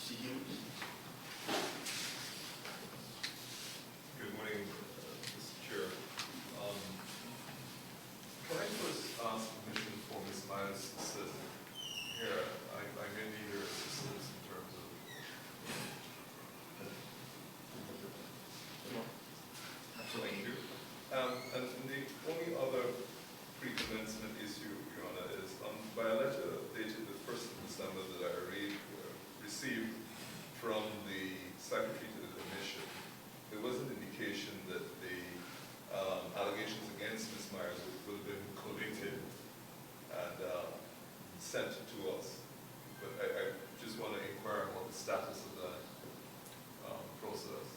Mr. Hughes. Good morning, Mr. Chair. Can I first ask permission for Ms. Myers to sit here? I may need her assistance in terms of... Absolutely. Thank you. And the only other pre-commencement issue, Your Honor, is by a letter dated the 1st of December that I received from the Secretary to the Commission, there was an indication that the allegations against Ms. Myers would have been collated and sent to us. But I just want to inquire about the status of that process.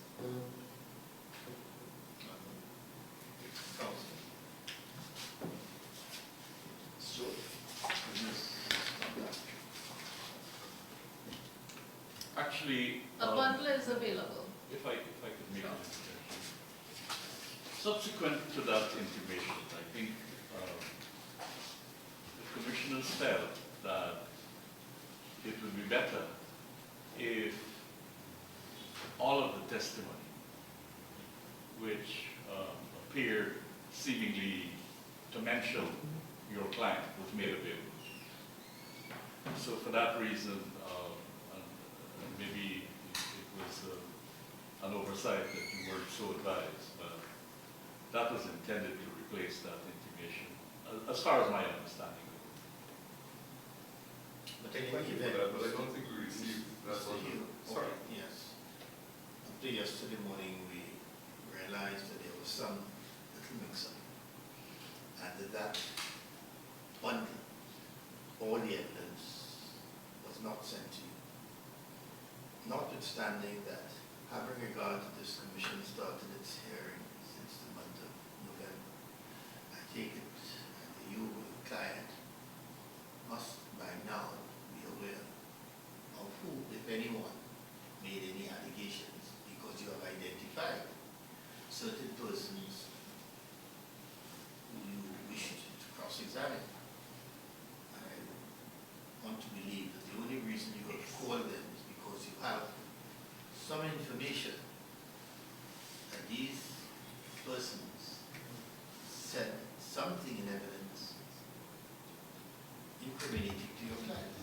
Counsel. Sure. Actually, A bundle is available. if I could make Sure. a suggestion. Subsequent to that intimation, I think the commissioners felt that it would be better if all of the testimony which appeared seemingly to mention your client was made available. So for that reason, and maybe it was an oversight that you weren't so advised, but that was intended to replace that intimation, as far as my understanding. But Thank anyway, you for that, but I don't think we received that Mr. one. Hughes. Sorry. Yes. Up to yesterday morning, we realized that there was some little mix-up. And that bundle, all the evidence, was not sent to you. Notwithstanding that, having regard to this commission started its hearing since the month of November, I take it that you, client, must by now be aware of who, if anyone, made any allegations, because you have identified certain persons who you wish to cross-examine. I want to believe that the only reason you have called them is because you have some information that these persons said something in evidence incriminating to your client.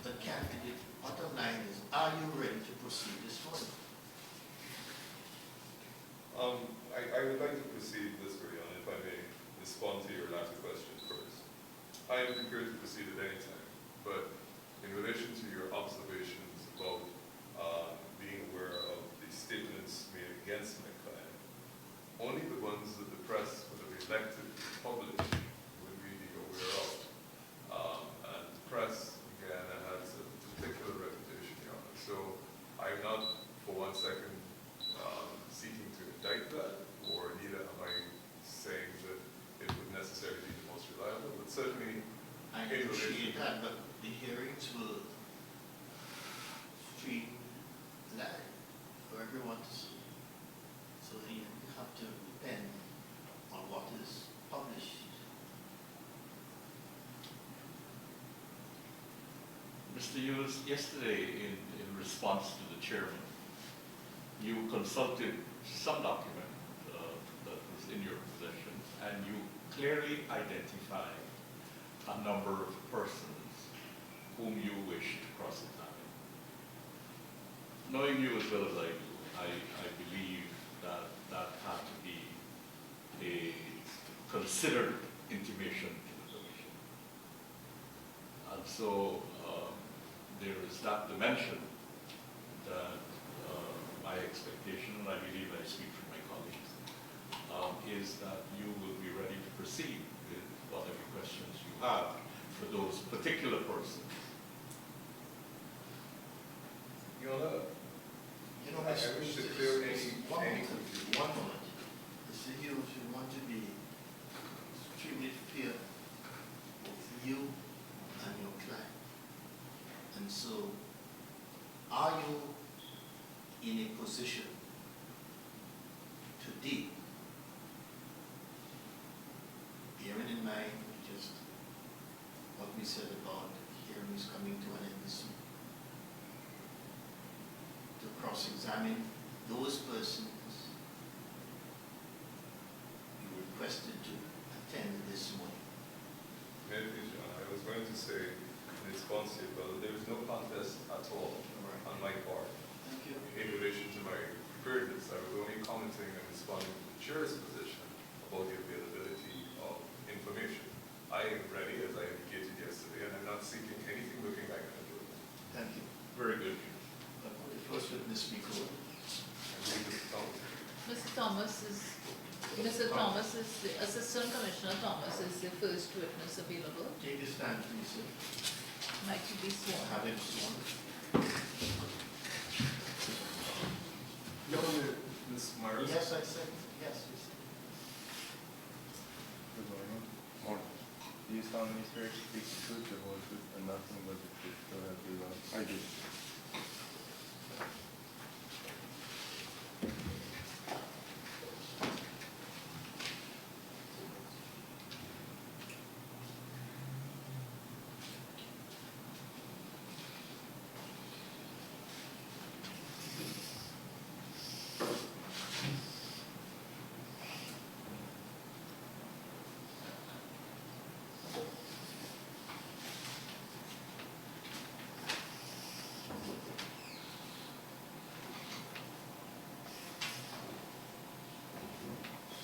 But candidate, bottom line is, are you ready to proceed this morning? I would like to proceed this way, and if I may respond to your latter question first. I am prepared to proceed at any time, but in relation to your observations about being aware of the statements made against my client, only the ones that the press would have elected to publish would we be aware of. And the press, again, has a particular reputation, Your Honor. So I'm not for one second seeking to indict that, or neither am I saying that it would necessarily be the most reliable, but certainly I in appreciate relation. that, but the hearings will stream live for everyone to see. So you have to depend on what is published. Mr. Hughes, yesterday in response to the chairman, you consulted some document that was in your possession, and you clearly identified a number of persons whom you wish to cross-examine. Knowing you as well as I do, I believe that that had to be a considered intimation to the commission. And so there is that dimension that my expectation, and I believe I speak for my colleagues, is that you will be ready to proceed with whatever questions you have for those particular persons. Your Honor, You know, I wish to clear any confusion. one moment. Mr. Hughes, we want to be extremely fair of you and your client. And so, are you in a position today, bearing in mind just what we said about hearings coming to an end this week, cross-examine those persons you requested to attend this morning. Maybe, John, I was going to say in response to you, brother, there is no contest at all on my part Thank you. in relation to my preparedness. I was only commenting and responding to the chair's position about the availability of information. I am ready, as I indicated yesterday, and I'm not seeking anything looking like an agreement. Thank you. Very good. The first witness speak over. And we just don't. Mr. Thomas is, the Assistant Commissioner Thomas is the first witness available. Take a stand, please, sir. Like to be sworn. Have him sworn. Your Honor, Ms. Myers? Yes, I said, yes. Good morning. Morning. Do you solemnly swear to speak the truth, the whole truth, and nothing but the truth, so help you God? I do.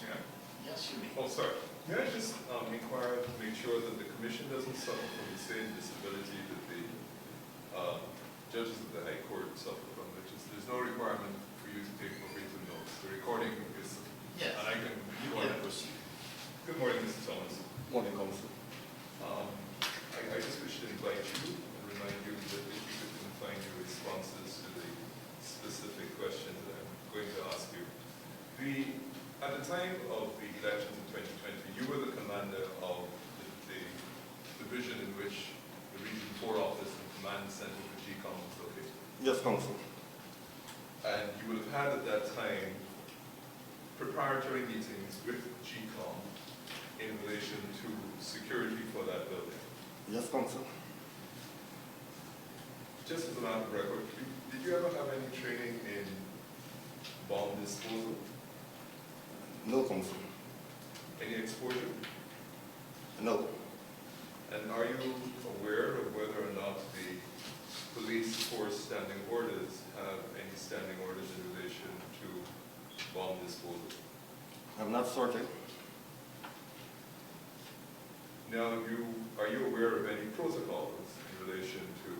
Yeah. Yes, you may. Oh, sorry. May I just inquire to make sure that the commission doesn't suffer from the same disability that the judges of the High Court suffer from, which is there's no requirement for you to take verbatim notes. The recording is, Yes. and I can You record can it. proceed. Good morning, Mr. Thomas. Morning, Council. I just wish to invite you and remind you that if you could confine your responses to the specific questions that I'm going to ask you. At the time of the elections in 2020, you were the commander of the division in which the Region 4 office and command center for GCOM was located. Yes, Council. And you would have had at that time preparatory meetings with GCOM in relation to security for that building. Yes, Council. Just as a matter of record, did you ever have any training in bomb disposal? No, Council. Any exposure? No. And are you aware of whether or not the police force standing orders have any standing orders in relation to bomb disposal? I'm not certain. Now, are you aware of any protocols in relation to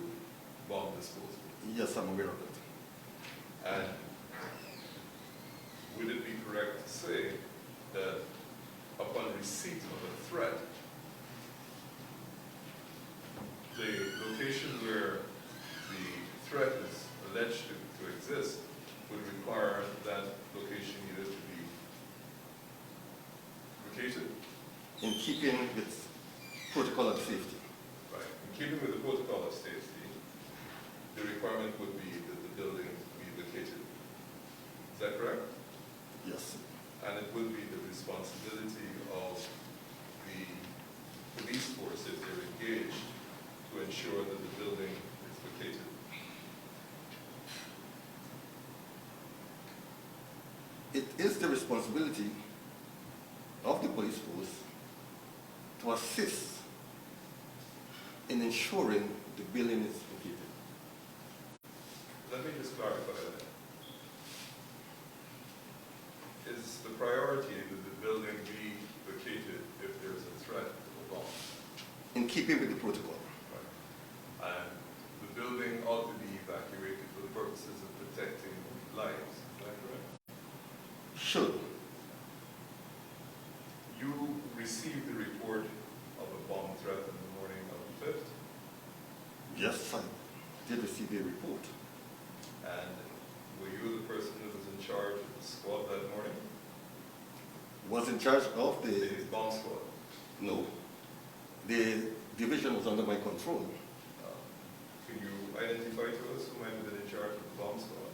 bomb disposal? Yes, I'm aware of it. And would it be correct to say that upon receipt of a threat, the location where the threat is alleged to exist would require that location either to be vacated, In keeping with protocol of safety. right? In keeping with the protocol of safety, the requirement would be that the building be vacated. Is that correct? Yes. And it will be the responsibility of the police force, if they're engaged, to ensure that the building is vacated. It is the responsibility of the police force to assist in ensuring the building is vacated. Let me just clarify that. Is the priority that the building be vacated if there's a threat of a bomb? In keeping with the protocol. Right. And the building ought to be evacuated for the purposes of protecting lives. Is that correct? Should. You received the report of a bomb threat in the morning of the 5th, Yes, I did receive a report. and were you the person who was in charge of the squad that morning? Was in charge of The the, bomb squad. no. The division was under my control. Can you identify to us who might have been in charge of the bomb squad?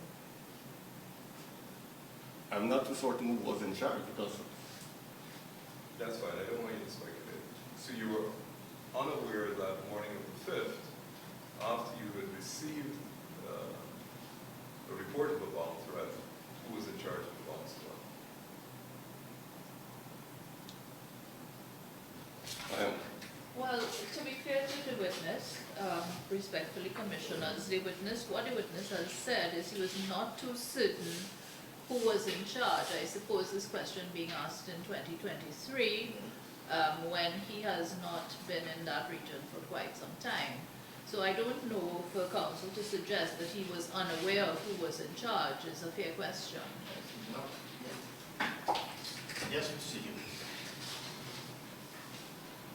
I'm not too certain who was in charge because That's fine, I don't want you to speculate. So you were unaware that morning of the 5th, after you had received a report of a respectfully, commissioners, what the witness has said is he was not too certain who was in charge. I suppose this question being asked in 2023, when he has not been in that region for quite some time. So I don't know for counsel to suggest that he was unaware of who was in charge is a fair question. No, yeah. Yes, Mr. Hughes.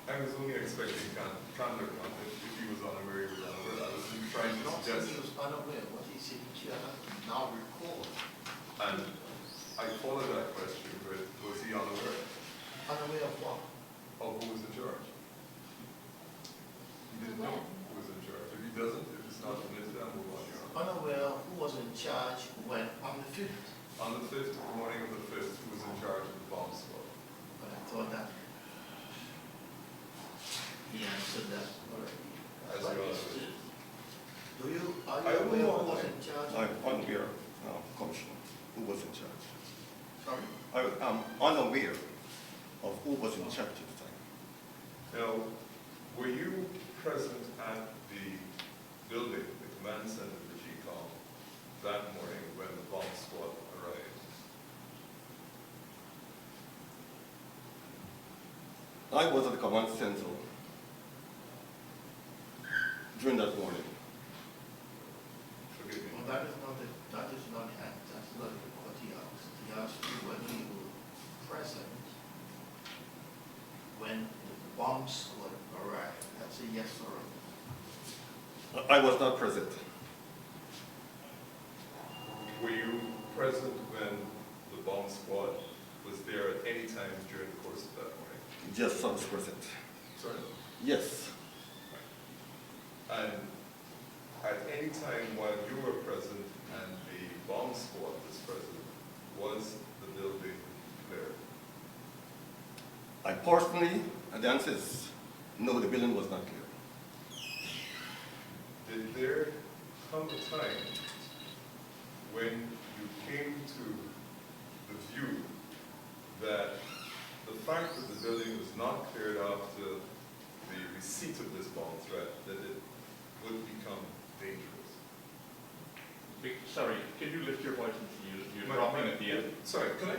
I was only expecting candor if he was unaware, he was unaware. I was trying to Not that he suggest, was unaware, what he said, you have to now recall. and I followed that question with, was he unaware Unaware of what? of who was in charge? He didn't know who was in charge. If he doesn't, if it's not permitted, I'll move on, Your Honor. Unaware who was in charge when on the 5th. On the 5th, the morning of the 5th, who was in charge of the bomb squad? But I thought that he answered that already. As But you it's- answered. are you I aware don't who know. was in charge? I'm unaware, Commissioner, who was in charge. Sorry? I'm unaware of who was in charge at the time. Now, were you present at the building, the command center for GCOM, that morning when the bomb squad arrived? I was at the command center during that morning. Forgive me. Well, that is not what he asked. He asked you whether you were present when the bomb squad arrived. That's a yes or a no. I was not present. Were you present when the bomb squad was there at any time during the course of that morning? Yes, I was present. Sorry? Yes, And at any time while you were present and the bomb squad was present, was the building cleared? I personally, and the answer is no, the building was not clear. Did there come a time when you came to the view that the fact that the building was not cleared after the receipt of this bomb threat, that it would become dangerous? Sorry, can you lift your voice? You're dropping at the end. Sorry, can I,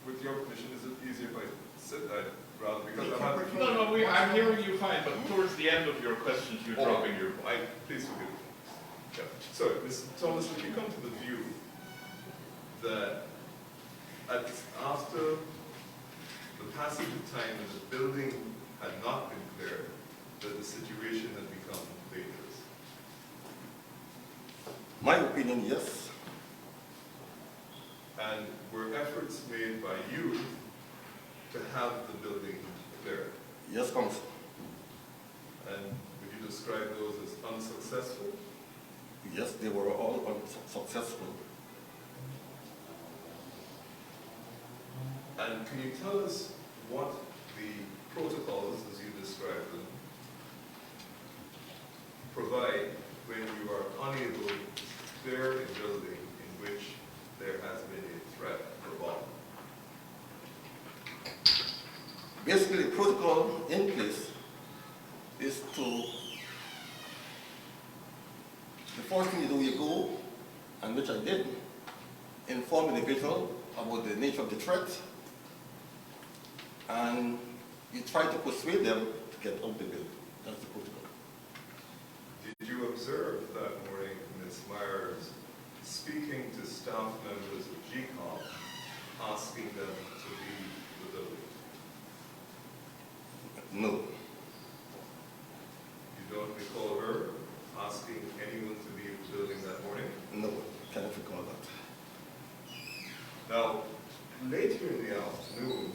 with your permission, is it easier if I sit rather, because You I'm can not... repeat. No, I'm hearing you fine, but towards the end of your questions, you're dropping your voice. Please forgive me. Yeah. So, Mr. Thomas, would you come to the view that after the passage of time and the building had not been cleared, that the situation had become dangerous? My opinion, yes. And were efforts made by you to have the building cleared? Yes, Counsel. And would you describe those as unsuccessful? Yes, they were all unsuccessful. And can you tell us what the protocols, as you describe them, provide when you are unable to clear a building in which there has been a threat for bomb? Basically, the protocol in place is to, the first thing you do, you go, and which I did, inform the individual about the nature of the threat, and you try to persuade them to get out the building. That's the protocol. Did you observe that morning Ms. Myers speaking to staff members of GCOM, asking them to leave the building? No. You don't recall her asking anyone to leave the building that morning? No, I cannot recall that. Now, later in the afternoon,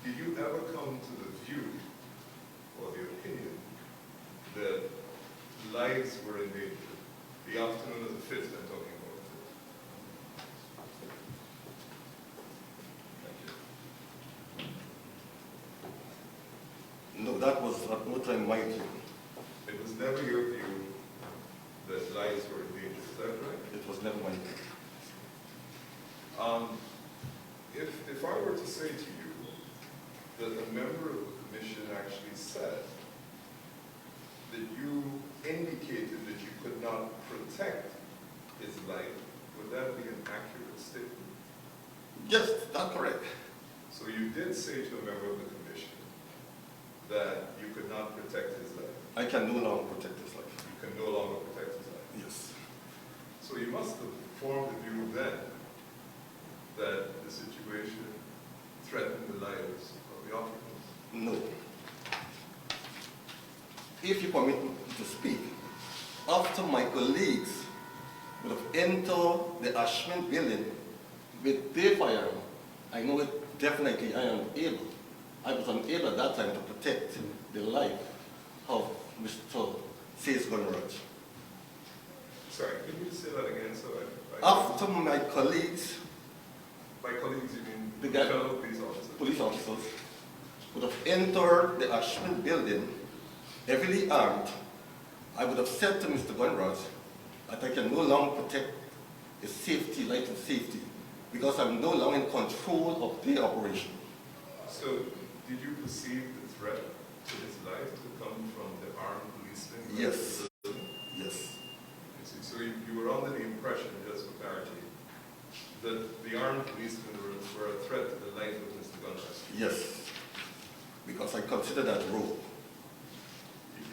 did you ever come to the view or the opinion that lives were in danger? The afternoon of the 5th, I'm talking about. Thank you. No, that was at no time my view. It was never your view that lives were in danger, is that right? It was never my view. If I were to say to you that a member of the commission actually said that you indicated that you could not protect his life, would that be an accurate statement? Yes, that's correct. So you did say to a member of the commission that you could not protect his life. I can no longer protect his life. You can no longer protect his life. Yes. So you must have formed the view then that the situation threatened the lives of the occupants. No. If you permit me to speak, after my colleagues would have entered the Ashman building with their firearm, I know it definitely I was unable at that time to protect the life of Mr. Sayes Gunraj. Sorry, can you just say that again? So I After my colleagues, by colleagues, you mean The guy- fellow police officers? would have entered the Ashman building heavily armed, I would have said to Mr. Gunraj that I can no longer protect his safety, life and safety, because I'm no longer in control of their operation. So did you perceive the threat to his life to come from the armed policemen? Yes. Yes. I see. So you were under the impression, just for clarity, that the armed policemen were a threat to the life of Mr. Gunraj. Yes. Because I consider that rogue.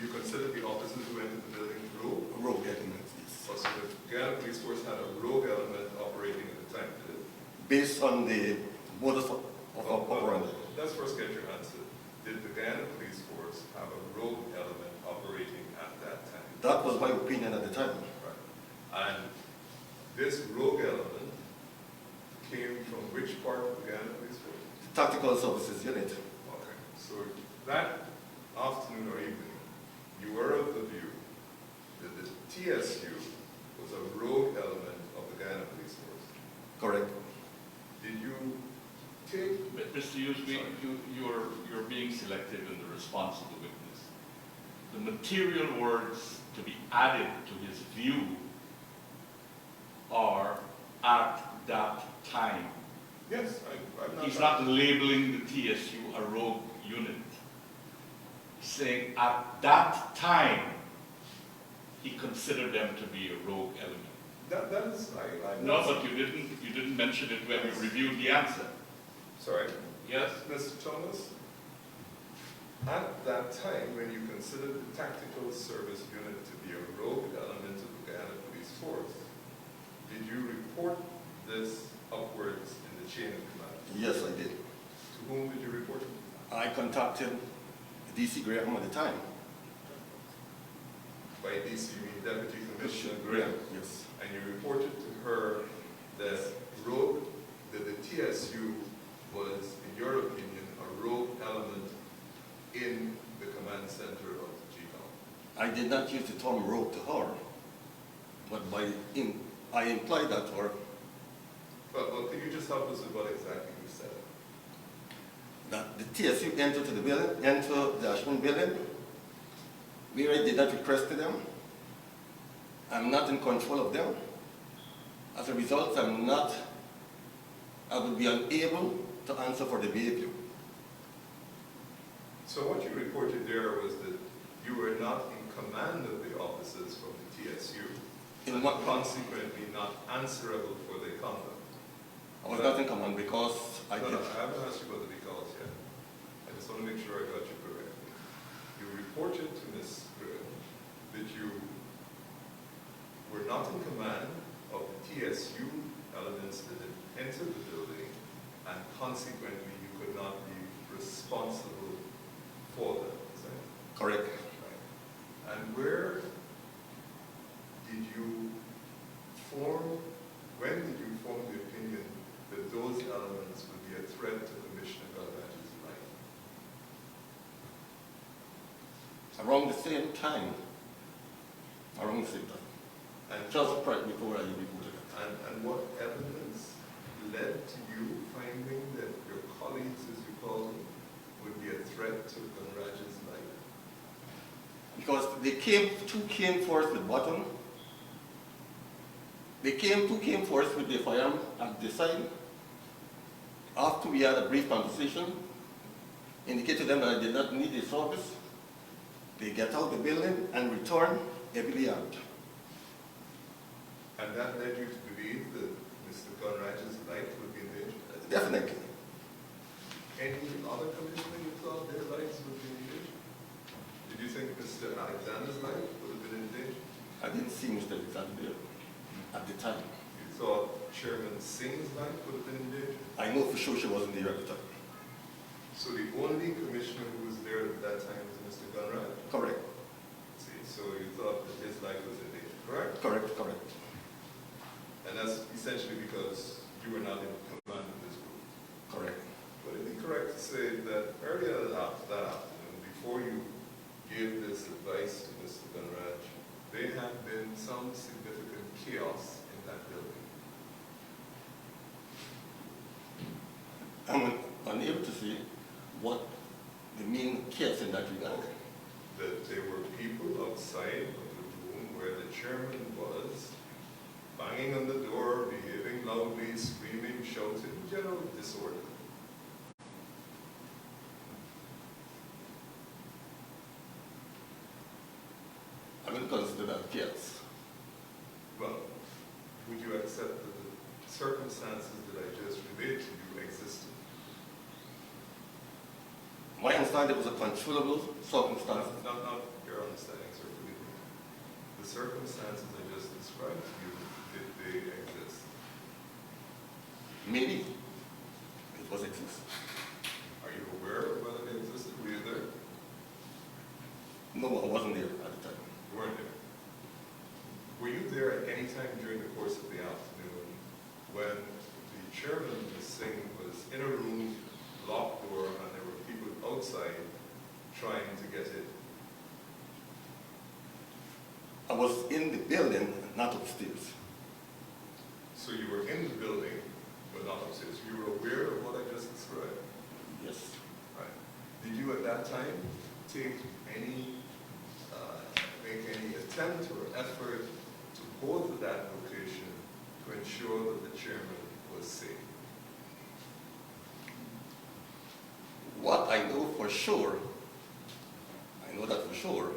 You considered the officers who entered the building rogue? Rogue elements, yes. So the Guyana Police Force had a rogue element operating at the time, did it? Based on the modus operandi. Let's first get your answer. Did the Guyana Police Force have a rogue element operating at that time? That was my opinion at the time. Right. And this rogue element came from which part of the Guyana Police Force? The Tactical Services Unit. Okay. So that afternoon or evening, you were of the view that the TSU was a rogue element of the Guyana Police Force. Correct. Did you take... But Mr. Hughes, you're being selective in the response of the witness. The material words to be added to his view are at that time. Yes, I'm not... He's not labeling the TSU a rogue unit. He's saying at that time, he considered them to be a rogue element. That is... I'm No, not... but you didn't mention it when you reviewed the answer. Sorry. Yes? Mr. Thomas, at that time, when you considered the Tactical Service Unit to be a rogue element of the Guyana Police Force, did you report this upwards in the chain of command? Yes, I did. To whom did you report it? I contacted DC Graham at the time. By DC, you mean Deputy Commissioner Graham? Yes. And you reported to her that the TSU was, in your opinion, a rogue element in the command center of the GCOM. I did not use the term rogue to her, but I implied that to her But can you just help us with what exactly you said? that the TSU entered to the building, entered the Ashman building, where I did not request to them. I'm not in control of them. As a result, I would be unable to answer for the behavior. So what you reported there was that you were not in command of the officers from the TSU, and consequently not answerable for their conduct. I was not in command because I No, did. I haven't asked you about the because yet. I just want to make sure I got you correctly. You reported to Ms. Graham that you were not in command of the TSU elements that had entered the building, and consequently you could not be responsible for them. Is that Correct. right? And where did you when did you form the opinion that those elements would be a threat to Commissioner Galvaj's life? Around the same time. Around the same time. And, Just right before I reported it. and what evidence led to you finding that your colleagues, as you call them, would be a threat to Gunraj's life? Because two came forth with button. Two came forth with the firearm at the side. After we had a brief conversation, indicated to them that I did not need the service. They get out the building and return every day out. And that led you to believe that Mr. Conrad's life would be in danger? Definitely. Any other commissioner you thought their lives would be in danger? Did you think Mr. Alexander's life would have been in danger? I didn't see Mr. Alexander at the time. You thought Chairman Singh's life would have been in danger? I know for sure she wasn't there at the time. So the only commissioner who was there at that time was Mr. Conrad? Correct. See, so you thought that his life was in danger, correct? Correct, correct. And that's essentially because you were not in command of this group. Correct. Would it be correct to say that earlier that afternoon, before you gave this advice to Mr. Conrad, there had been some significant chaos in that building? I'm unable to see what the main case in that regard. That there were people outside of the room where the chairman was, banging on the door, behaving loudly, screaming, shouting, general disorder. I will consider that chaos. Well, would you accept that the circumstances that I just relayed to you existed? My understanding was a controllable circumstance. Not your understanding, sir, believe me. The circumstances I just described to you, did they exist? Maybe it was exist. Are you aware of whether they existed? Were you there? No, I wasn't there at the time. You weren't there. Were you there at any time during the course of the afternoon when the chairman, Ms. Singh, was in a room, locked door, and there were people outside trying to get in? I was in the building, not upstairs. So you were in the building, but not upstairs. You were aware of what I just described? Yes. Right. Did you at that time take any, make any attempt or effort to go to that location to ensure that the chairman was safe? What I know for sure, I know that for sure,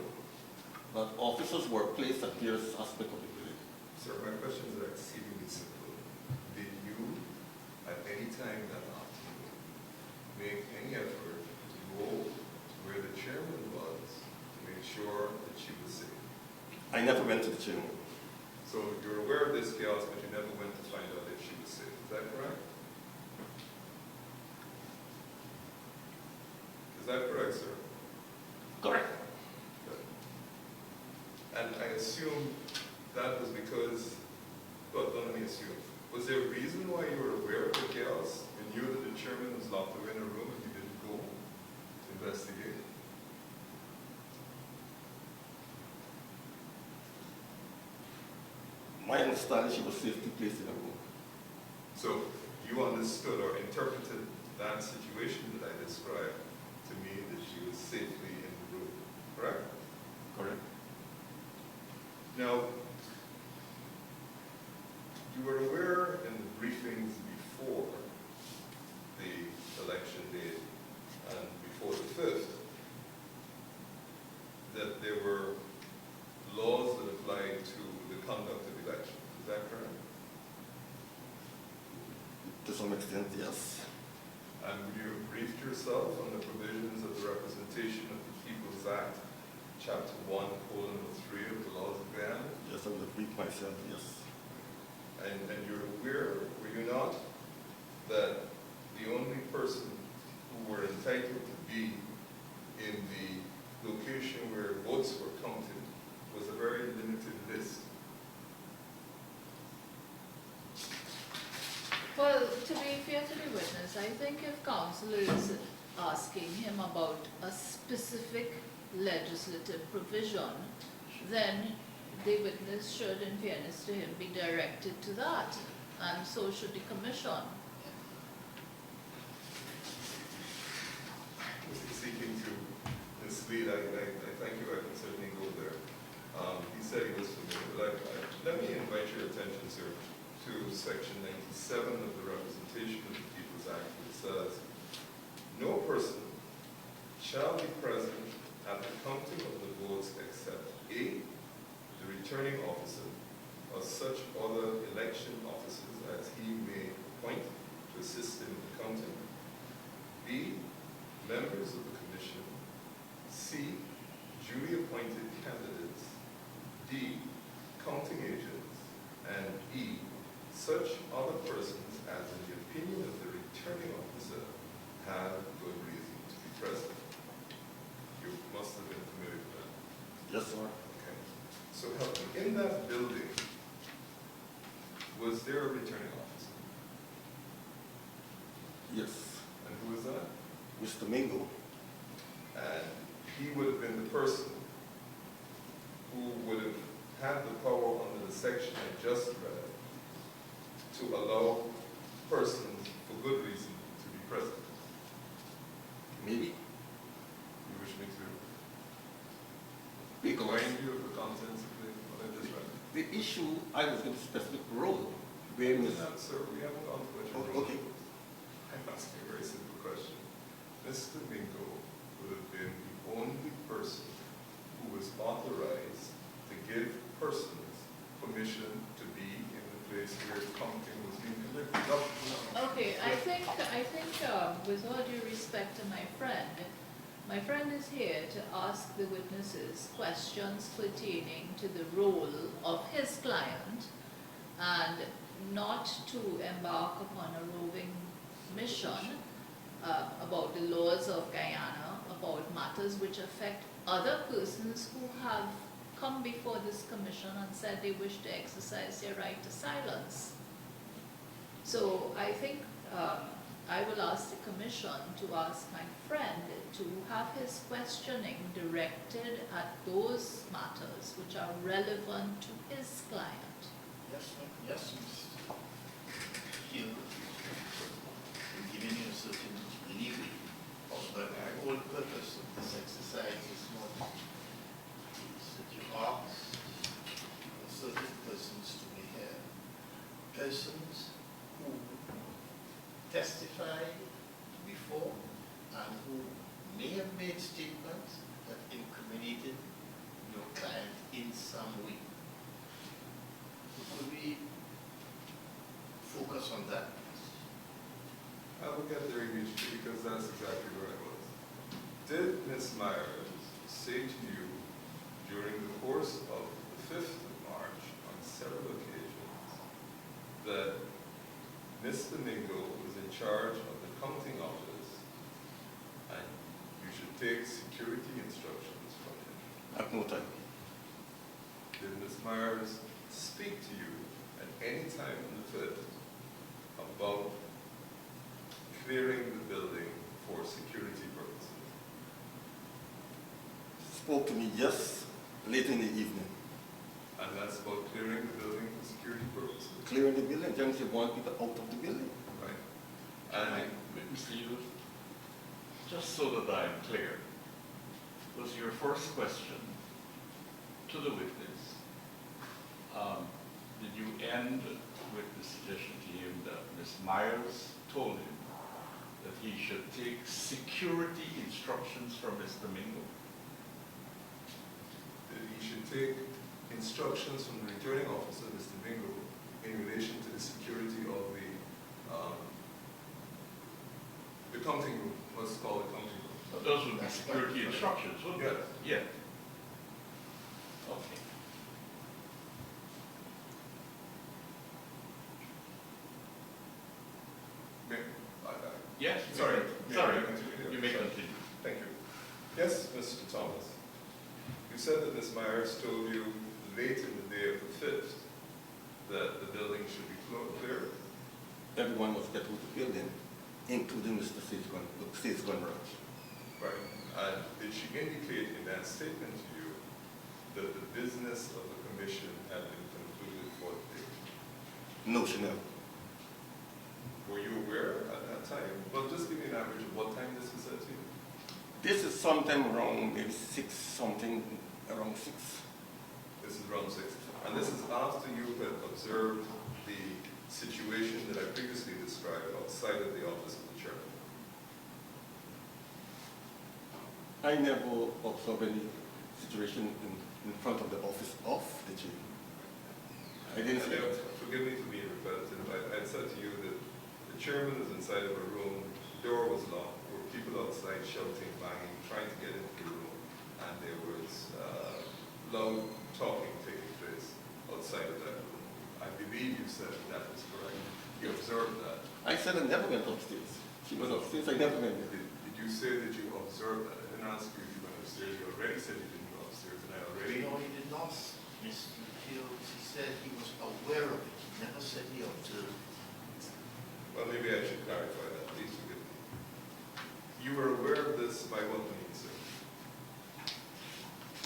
that officers were placed at various aspects of the building. Sir, my questions are exceedingly simple. Did you, at any time that afternoon, make any effort to go to where the chairman was to make sure that she was safe? I never went to the chamber. So you're aware of this chaos, but you never went to find out if she was safe. Is that correct? Is that correct, sir? Correct. Good. And I assume that was because, well, don't let me assume. Was there a reason why you were aware of the chaos and knew that the chairman was locked away in a room and you didn't go to investigate? My understanding, she was safely placed in a room. So you understood or interpreted that situation that I described to mean that she was safely in the room, correct? Correct. Now, you were aware in the briefings before the election date and before the 5th that there were laws that applied to the conduct of elections. Is that correct? To some extent, yes. And would you have briefed yourself on the provisions of the Representation of the People's Act, Chapter 1:3 of the Laws of Guyana? Yes, I would have briefed myself, yes. And you're aware, were you not, that the only person who were entitled to be in the location where votes were counted was a very limited list? Well, to be fair to the witness, I think if counsel is asking him about a specific legislative provision, then the witness should, in fairness to him, be directed to that, and so should the commission. Was he seeking to mislead? I thank you, I can certainly go there. He said he was familiar, but let me invite your attention, sir, to Section 97 of the Representation of the People's Act, which says, no person shall be present at the counting of the votes except A, the returning officer, or such other election officers as he may appoint to assist him in the counting. B, members of the commission. C, duly appointed candidates. D, counting agents. And E, such other persons as in the opinion of the returning officer have good reason to be present. You must have been familiar with that. Yes, sir. Okay. So help me. In that building, was there a returning officer? Yes. And who was that? Mr. Mingo. And he would have been the person who would have had the power under the section I just read to allow persons for good reason to be present. Maybe. You wish me to Because remind you of the contents of what I just read? the issue, I was in a specific role where Miss. No, sir, we haven't gone to what Oh, you're okay. I'm asking a very simple question. Mr. Mingo would have been the only person who was authorized to give persons permission to be in the place where counting was being conducted. Okay, I think, with all due respect to my friend is here to ask the witnesses questions pertaining to the role of his client and not to embark upon a roving mission about the laws of Guyana, about matters which affect other persons who have come before this commission and said they wish to exercise their right to silence. So I think I will ask the commission to ask my friend to have his questioning directed at those matters which are relevant to his client. Yes, sir. Yes, Miss. You, I'm giving you a certain leeway, but the whole purpose of this exercise this morning is that you ask certain persons to be here, persons who testified before and who may have made statements that incriminated your client in some way. Could we focus on that? I will get there immediately because that's exactly where I was. Did Ms. Myers say to you during the course of the 5th of March on several occasions that Mr. Mingo was in charge of the counting office and you should take security instructions from him? At no time. Did Ms. Myers speak to you at any time on the 5th about clearing the building for security purposes? Spoke to me just late in the evening. And that's about clearing the building for security purposes, Clearing the building, then she want people out of the building. right? And Mr. Youth, just so that I'm clear, was your first question to the witness, did you end with the suggestion to him that Ms. Myers told him that he should take security instructions from Mr. Mingo? that he should take instructions from the returning officer, Mr. Mingo, in relation to the security of the counting room, let's call it counting room. So those would be security instructions, wouldn't they? Yes. Yeah. Okay. Yes, sorry, May sorry. I continue? You may Sorry. continue. Thank you. Yes, Mr. Thomas. You said that Ms. Myers told you late in the day of the 5th that the building should be cleared. Everyone was get out of the building, including Mr. Sage Conrad. Right. And did she indicate in that statement to you that the business of the commission had been concluded for the day? No, she never. Were you aware at that time? Well, just give me an average of what time this was said to you. This is sometime around maybe 6 something, around 6. This is around 6. And this is after you had observed the situation that I previously described outside of the office of the chairman. I never observed any situation in front of the office of the chief. I didn't see it. Forgive me for being repetitive. I said to you that the chairman is inside of a room, the door was locked, there were people outside shouting, banging, trying to get into the room, and there was loud talking taking place outside of that room. I believe you said that was correct. You observed that. I said I never went upstairs. She was upstairs, I never went there. Did you say that you observed that? I didn't ask you if you went upstairs. You already said you didn't go upstairs, and I already... No, he did not, Mr. Fields. He said he was aware of it. He never said he observed it. Well, maybe I should clarify that. Please forgive me. You were aware of this by what means, sir?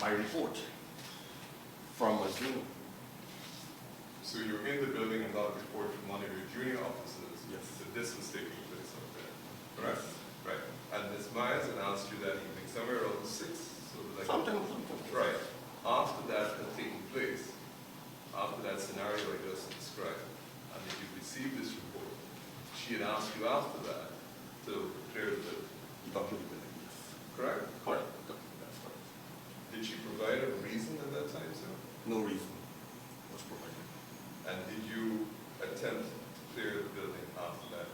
My report from a junior. So you were in the building and got a report from one of your junior officers Yes. that this was taking place out there, correct? Right. And Ms. Myers had asked you that evening, somewhere around 6, so like... Something. Right. After that had taken place, after that scenario I just described, and that you received this report, she had asked you after that to clear the building, Evacuate the building, yes. correct? Correct. That's correct. Did she provide a reason at that time, sir? No reason was provided. And did you attempt to clear the building after that?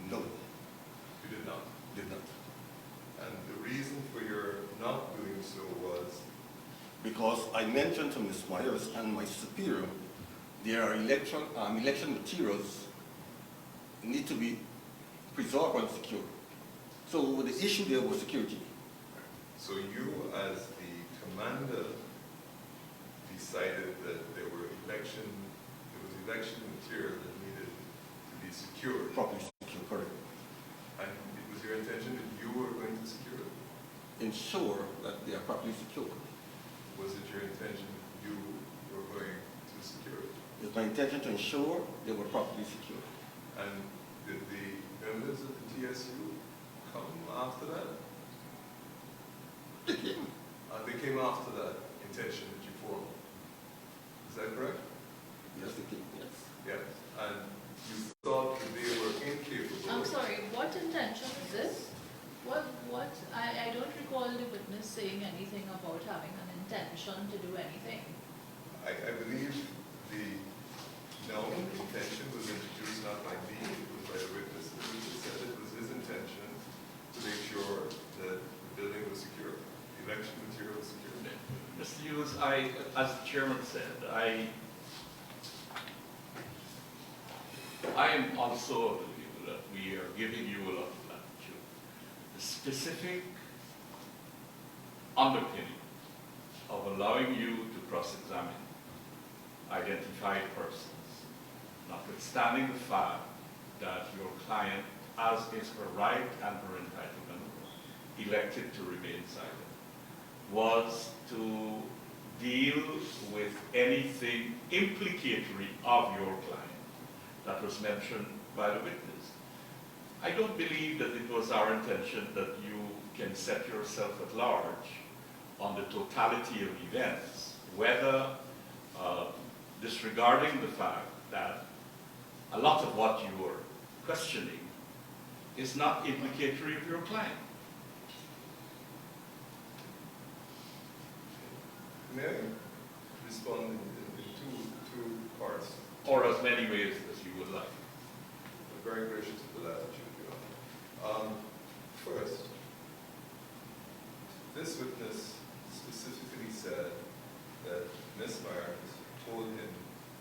No, You did not. did not. And the reason for your not doing so was, Because I mentioned to Ms. Myers and my superior, there are election materials need to be preserved and secure. So the issue there was security. so you as the commander decided that there was election material that needed to be secured. Properly secure, correct. And it was your intention that you were going to secure it? Ensure that they are properly secured. Was it your intention that you were going to secure it? It's my intention to ensure they were properly secured. And did the members of the TSU come after that? They came. They came after that intention that you formed. Is that correct? Yes, they came, yes. Yes. And you thought that they were incapable. I'm sorry, what intention is this? I don't recall the witness saying anything about having an intention to do anything. I believe the known intention was introduced not by me, it was by the witness. The witness said it was his intention to make sure that the building was secure, the election material was secure. Mr. Hughes, as the chairman said, I am also of the view that we are giving you a lot of latitude. The specific underpinning of allowing you to cross-examine identified persons, notwithstanding the fact that your client, as is her right and her entitlement, elected to remain silent, was to deal with anything implicatory of your client that was mentioned by the witness. I don't believe that it was our intention that you can set yourself at large on the totality of events, whether disregarding the fact that a lot of what you are questioning is not implicatory of your client. May I respond in two parts? Or as many ways as you would like. I'm very gracious for the latitude, Your Honor. First, this witness specifically said that Ms. Myers told him.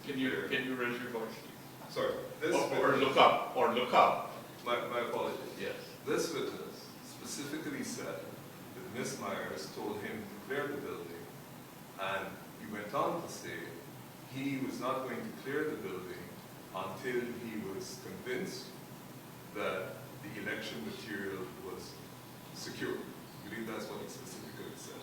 Can you raise your voice, please? Sorry, this Or witness, look up, or look up. my apologies. Yes. This witness specifically said that Ms. Myers told him to clear the building, and he went on to say he was not going to clear the building until he was convinced that the election material was secure. I believe that's what he specifically said.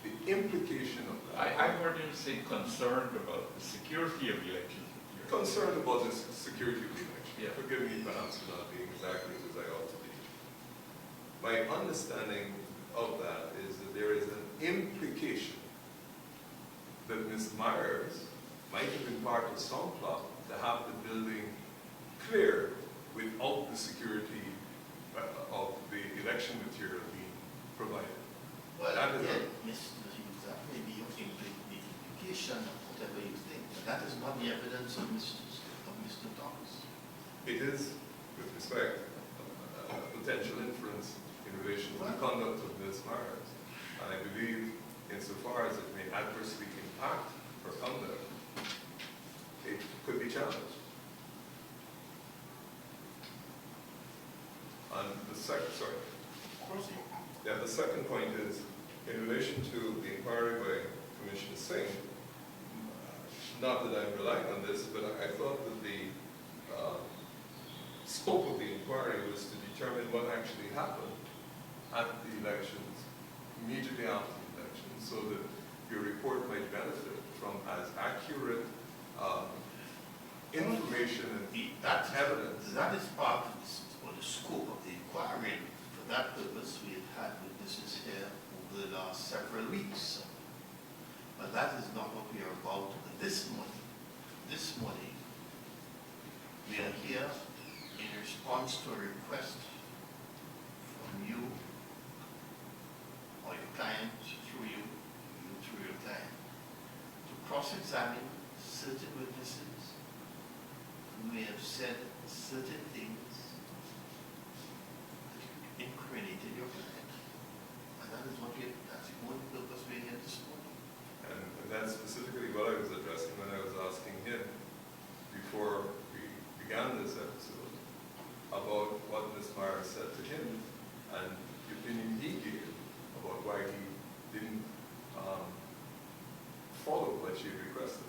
The implication of that. I heard him say concerned about the security of the elections. Concerned about the security of the election. Yeah. Forgive me perhaps for not being exactly as I ought to be. My understanding of that is that there is an implication that Ms. Myers might have been part of some plot to have the building cleared without the security of the election material being provided. Well, That is again, Mr. Hughes, that may be the implication of whatever you think, but that is not the evidence of Mr. Thomas. It is, with respect, a potential inference in relation to the conduct of Ms. Myers. And I believe, insofar as it may adversely impact her conduct, it could be challenged. And the second, sorry. Proceed. Yeah, the second point is, in relation to the inquiry by Commissioner Singh, not that I'm relying on this, but I thought that the scope of the inquiry was to determine what actually happened at the elections, immediately after the elections, so that your report might benefit from as accurate information and That evidence. That is part of the scope of the inquiry. For that purpose, we have had witnesses here over the last several weeks. But that is not what we are about this morning. This morning, we are here in response to a request from you or your client through you through your client, to cross-examine certain witnesses who may have said certain things that incriminated your client. And that is that's the only purpose we're here this morning. And that's specifically what I was addressing when I was asking him before we began this episode about what Ms. Myers said to him and the opinion he gave about why he didn't follow what she had requested.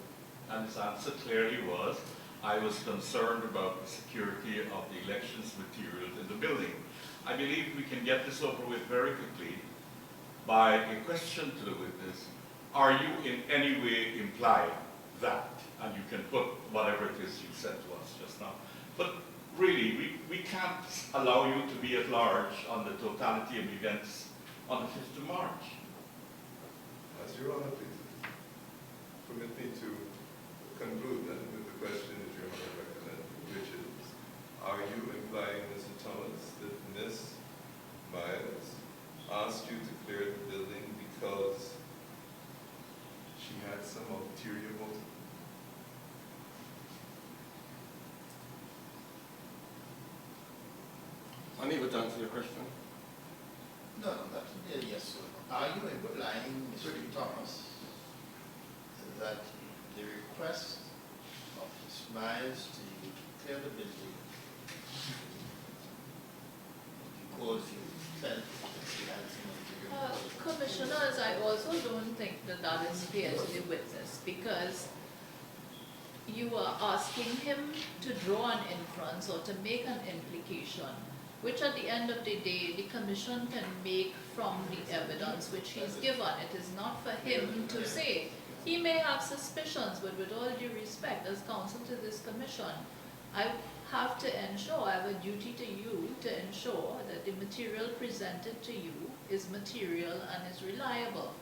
And his answer clearly was, I was concerned about the security of the elections materials in the building. I believe we can get this over with very quickly by a question to the witness. Are you in any way implying that? And you can put whatever it is you said to us just now. But really, we can't allow you to be at large on the totality of events on the 5th of March. As Your Honor, please permit me to conclude then with the question that Your Honor recommended, which is, are you implying, Mr. Thomas, that Ms. Myers asked you to clear the building because she had some ulterior motive? Unable to answer your question. No, that's a yes or no. Are you implying, Mr. Thomas, that the request of Ms. Myers to clear the building because you felt that she had some ulterior motive? Commissioners, I also don't think that that is fair to the witness, because you are asking him to draw an inference or to make an implication, which at the end of the day, the commission can make from the evidence which he's given. It is not for him to say. He may have suspicions, but with all due respect, as counsel to this commission, I have to ensure, I have a duty to you to ensure that the material presented to you is material and is reliable.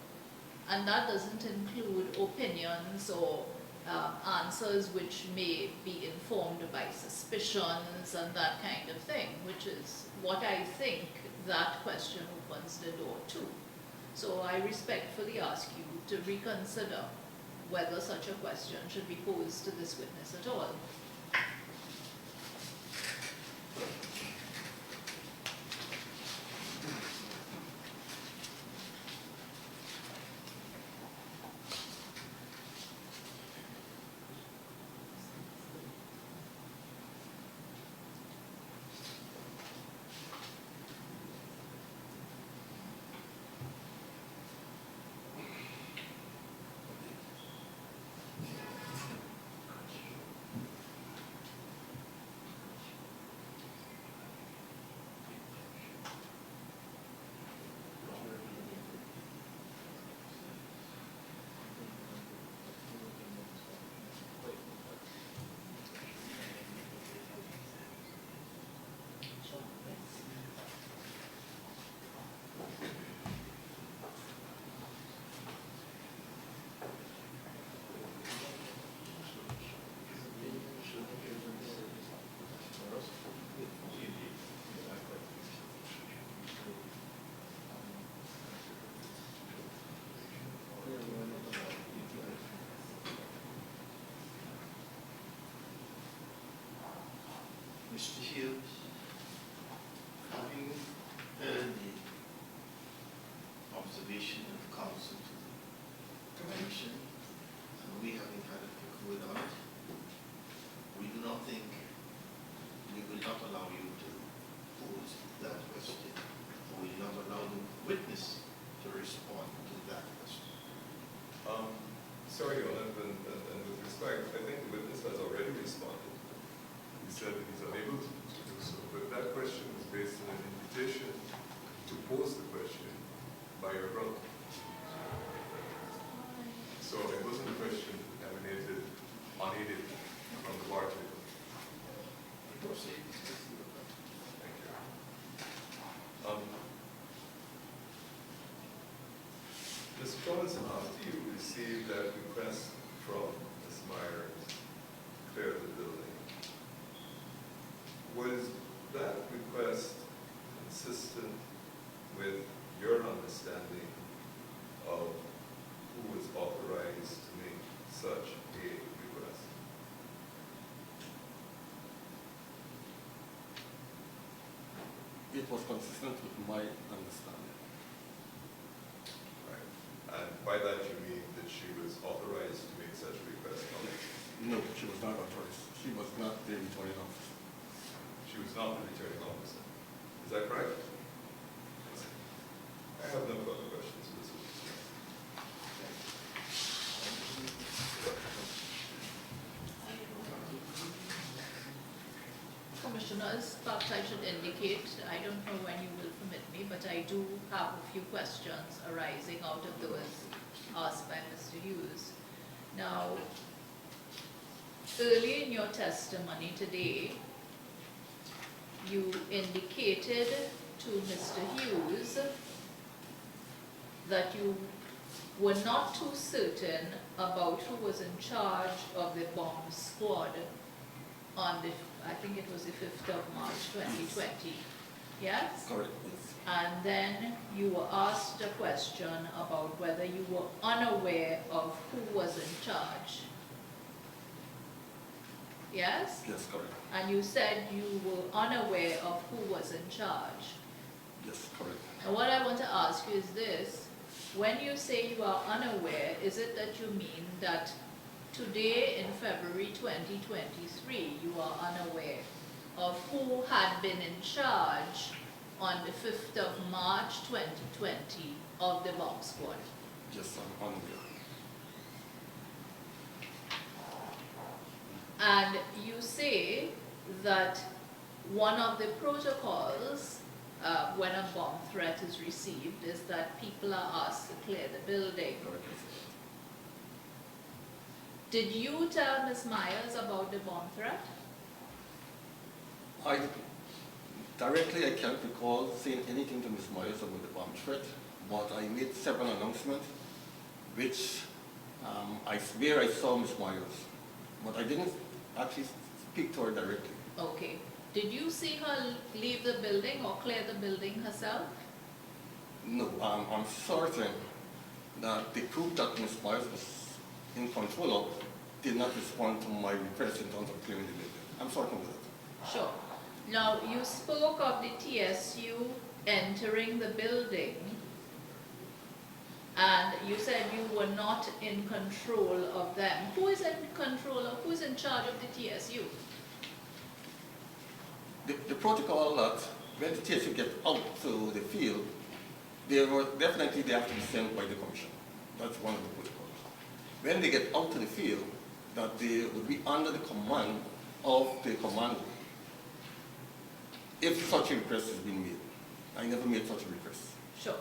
And that doesn't include opinions or answers which may be informed by suspicions and that kind of thing, which is what I think that question opens the door to. So I respectfully ask you to reconsider whether such a question should be posed to this witness at all. Mr. Hughes, having heard the observation of council to the commission, and we having had a quick word on it, we do not think, we will not allow you to pose that question, or we will not allow the witness to respond to that question. Sorry, Your Honor, and with respect, I think the witness has already responded. He said that he's unable to do so, but that question was based on an invitation to pose the question by your brother. So it wasn't a question that emanated unaided from the bar table. Proceed. Thank you. Mr. Johnson, after you received that request from Ms. Myers to clear the building, was that request consistent with your understanding of who was authorized to make such a request? It was consistent with my understanding. Right. And by that you mean that she was authorized to make such a request? No, she was not authorized. She was not the returning officer. She was not the returning officer. Is that correct? I have no further questions for this witness. Commissioners, perhaps I should indicate, I don't know when you will permit me, but I do have a few questions arising out of those asked by Mr. Hughes. Now, early in your testimony today, you indicated to Mr. Hughes that you were not too certain about who was in charge of the bomb squad on the, I think it was the 5th of March 2020. Yes? Correct, yes. And then you were asked a question about whether you were unaware of who was in charge. Yes? Yes, correct. And you said you were unaware of who was in charge. Yes, correct. And what I want to ask you is this. When you say you are unaware, is it that you mean that today in February 2023, you are unaware of who had been in charge on the 5th of March 2020 of the bomb squad? Yes, I'm unaware. And you say that one of the protocols when a bomb threat is received is that people are asked to clear the building. Correct, yes. Did you tell Ms. Myers about the bomb threat? Directly, I can't recall saying anything to Ms. Myers about the bomb threat, but I made several announcements, which I swear I saw Ms. Myers, but I didn't actually speak to her directly. Okay. Did you see her leave the building or clear the building herself? No, I'm certain that the group that Ms. Myers was in control of did not respond to my request in terms of clearing the building. I'm certain of that. Sure. Now, you spoke of the TSU entering the building, and you said you were not in control of them. Who is in control of, who is in charge of the TSU? The protocol that when the TSU get out to the field, they have to be sent by the commission. That's one of the protocols. When they get out to the field, that they would be under the command of the commando. If such a request has been made. I never made such a request. Sure.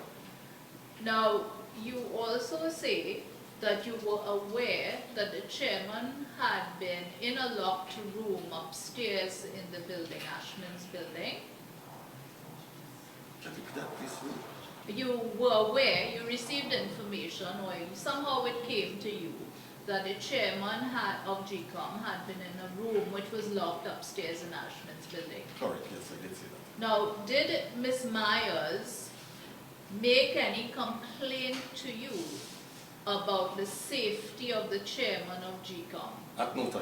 Now, you also say that you were aware that the chairman had been in a locked room upstairs in the building, Ashman's building. Can you repeat that, please? You were aware, you received information, or somehow it came to you, that the chairman of GCOM had been in a room which was locked upstairs in Ashman's building. Correct, yes, I did say that. Now, did Ms. Myers make any complaint to you about the safety of the chairman of GCOM? At no time.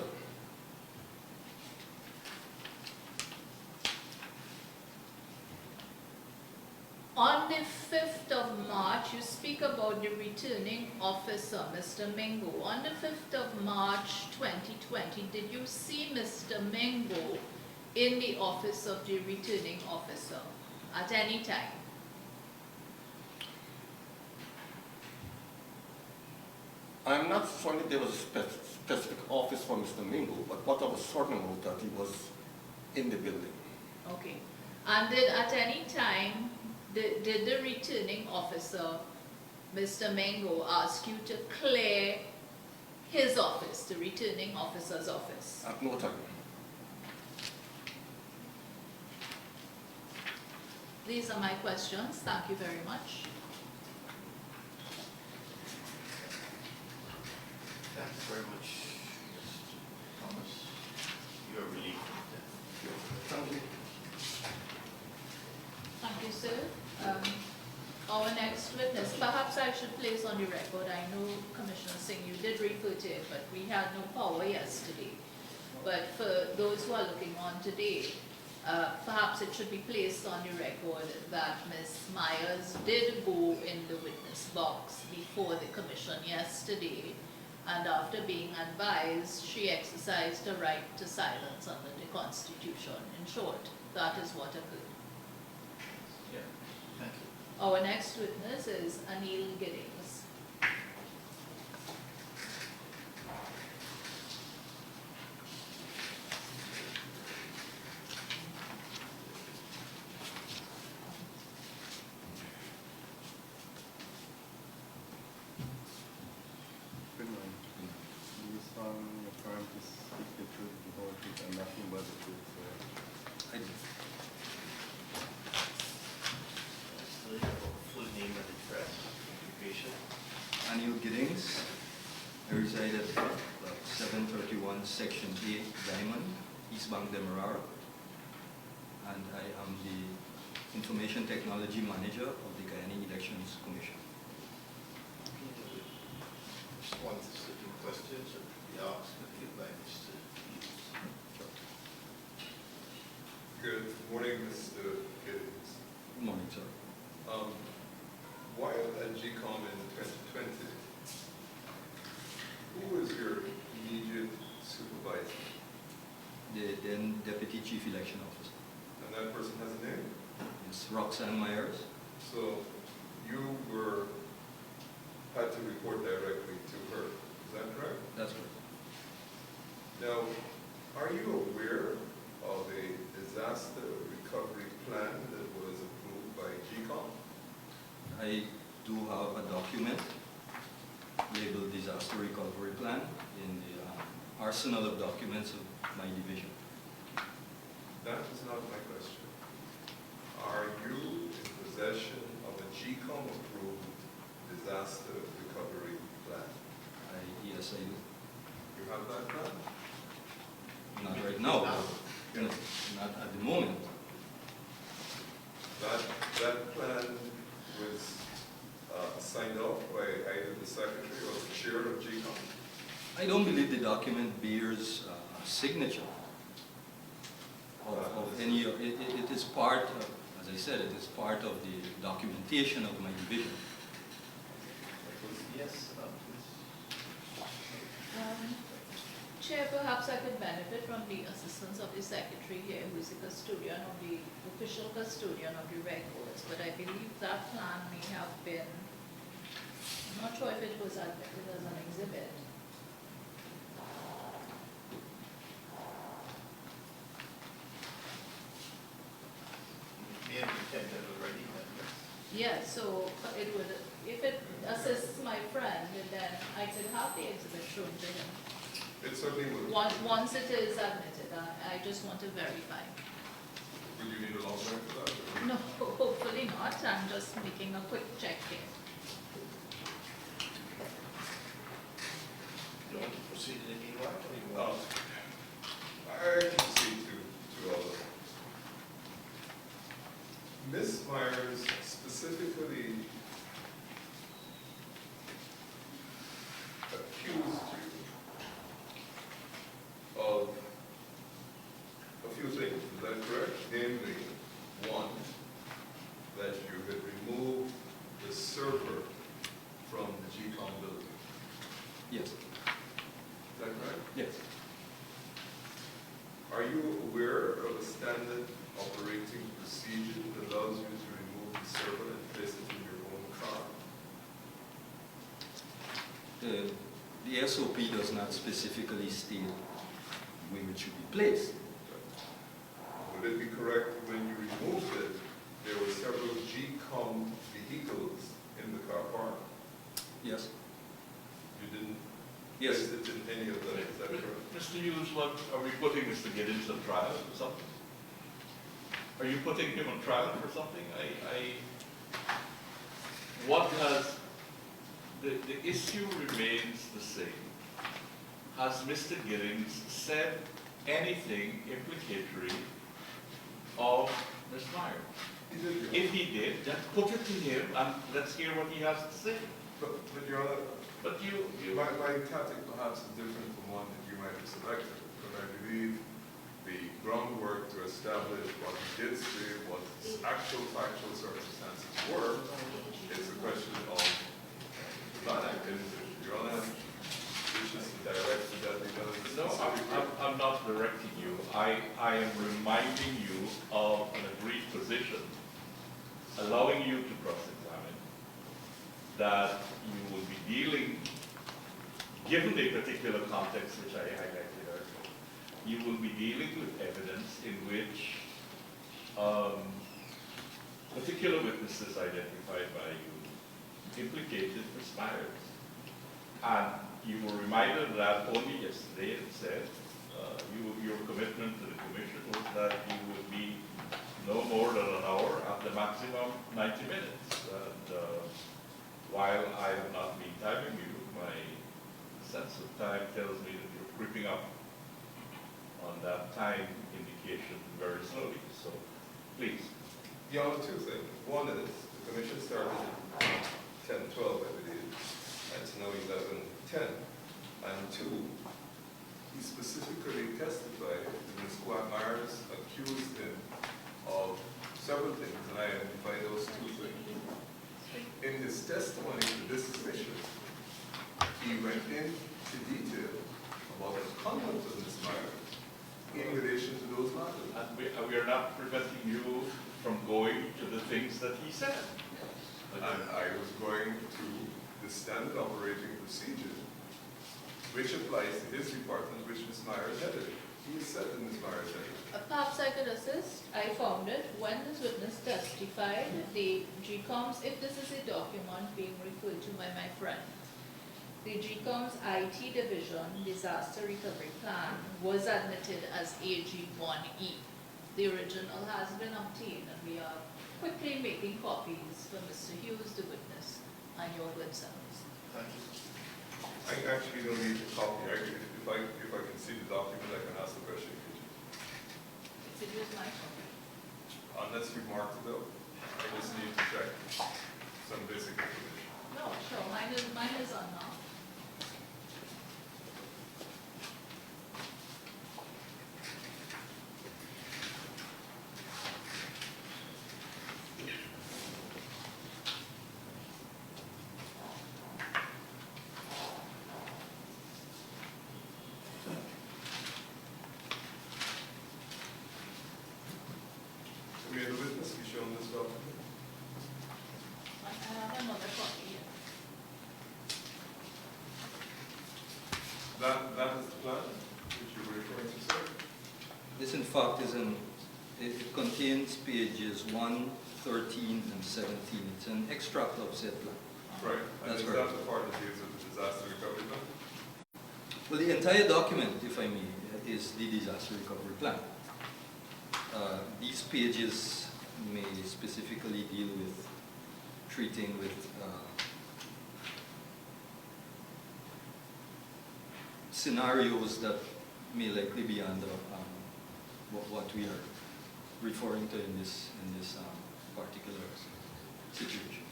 5th of March, you speak about the returning officer, Mr. Mingo. On the 5th of March 2020, did you see Mr. Mingo in the office of the returning officer at any time? I'm not certain if there was a specific office for Mr. Mingo, but what I was certain about that he was in the building. Okay. And did at any time, did the returning officer, Mr. Mingo, ask you to clear his office, the returning officer's office? At no time. These are my questions. Thank you very much. Thanks very much, Mr. Thomas. You're relieved from that. Thank you. Thank you, sir. Our next witness, perhaps I should place on the record, I know Commissioner Singh, you did refer to it, but we had no power yesterday. But for those who are looking on today, perhaps it should be placed on the record that Ms. Myers did go in the witness box before the commission yesterday, and after being advised, she exercised her right to silence under the Constitution. In short, that is what occurred. Yeah. Thank you. Our next witness is Anil Giddings. Good morning. You solemnly affirm to speak the truth, the whole truth, and nothing but the truth, sir? I do. Still your full name and address, occupation. Anil Giddings. I reside at 731 Section A, Diamond, East Bank, Demerara. And I am the Information Technology Manager of the Guyana Elections Commission. Respond to certain questions that will be asked of you by Mr. Hughes. Good morning, Mr. Giddings. Good morning, sir. While at GCOM in 2020, who was your immediate supervisor? The then Deputy Chief Election Officer. And that person has a name? It's Roxanne Myers. So you had to report directly to her, is that correct? That's right. Now, are you aware of a disaster recovery plan that was approved by GCOM? I do have a document labeled Disaster Recovery Plan in the arsenal of documents of my division. That is not my question. Are you in possession of a GCOM approved disaster recovery plan? Yes, I do. You have that plan? Not right now, but not at the moment. That plan was signed off by either the secretary or the chair of GCOM? I don't believe the document bears a signature of any, it is part, of, as I said, it is part of the documentation of my division. Yes, Chair, perhaps I could benefit from the assistance of the secretary here, who is the custodian of the official custodian of the records, but I believe that plan may have been, I'm not sure if it was admitted as an exhibit. may have intended already, but Yeah, so it would, if it assists my friend, then I could have the exhibit shown to him. It certainly would. Once it is admitted, I just want to verify. Would you need a law firm for that? or- No, hopefully not, I'm just making a quick check here. you want to proceed in the meanwhile, or you Oh, want? I can see to all of them. Ms. Myers specifically accused you of a few things, is that correct? Namely, one, that you had removed Yes. Are you aware of a standard operating procedure that allows you to remove the server and place it in your own car? The SOP does not specifically state where it should be placed. Would it be correct when you removed it, there were several GCOM vehicles in the car park? Yes? You didn't Yes. place it in any of them, is that correct? Mr. Hughes, what, are we putting Mr. Giddens on trial for something? Are you putting him on trial for something? What has, the issue remains the same. Has Mr. Giddens said anything implicatory of Ms. Myers? He did, Your Honor. If he did, just put it to him and let's hear what he has to say. But Your Honor, But you, my tactic perhaps is different from one that you might have selected, but I believe the groundwork to establish what he did say, what his actual factual circumstances were, it's a question of not activity. Your Honor wishes to direct the deputy no, I'm not directing you. I am reminding you of an agreed position, allowing you to cross-examine, that you will be dealing, given the particular context which I highlighted earlier, you will be dealing with evidence in which particular witnesses identified by you implicated Ms. Myers. And you were reminded that only yesterday it said your commitment to the commission was that you would be no more than an hour at the maximum 90 minutes. And while I have not been timing you, my sense of time tells me that you're creeping up on that time indication very slowly. So please. Your Honor, two things. One is, the commission started at 10:12, I believe, and it's now 11:10. And two, he specifically testified that Ms. Myers accused him of several things, and I identify those two things. In his testimony to this commission, he went into detail about the conduct of Ms. Myers in relation to those matters. And we are not preventing you from going to the things that he said. And I was going to the standard operating procedure, which applies to his department, which Ms. Myers headed. He said that Ms. Myers headed. Perhaps I could assist. I found it. When this witness testified, the GCOM's, if this is a document being referred to by my friend, the GCOM's IT division disaster recovery plan was admitted as AG1E. The original has been obtained, and we are quickly making copies for Mr. Hughes, the witness, and your good selves. Thank you. I actually don't need a copy. If I can see the document, I can ask the question. If it was my copy. Unless you marked it out, I just need to check some basic information. No, sure. Mine is unmarked. May the witness be shown this document? I have another copy here. That is the plan which you were referring to, sir? This in fact is it contains pages 1, 13, and 17. It's an extract of said plan. Right. And That's is correct. that the part that deals with the disaster recovery plan? Well, the entire document, if I may, is the disaster recovery plan. These pages may specifically deal with treating with scenarios that may likely be under what we are referring to in this particular situation.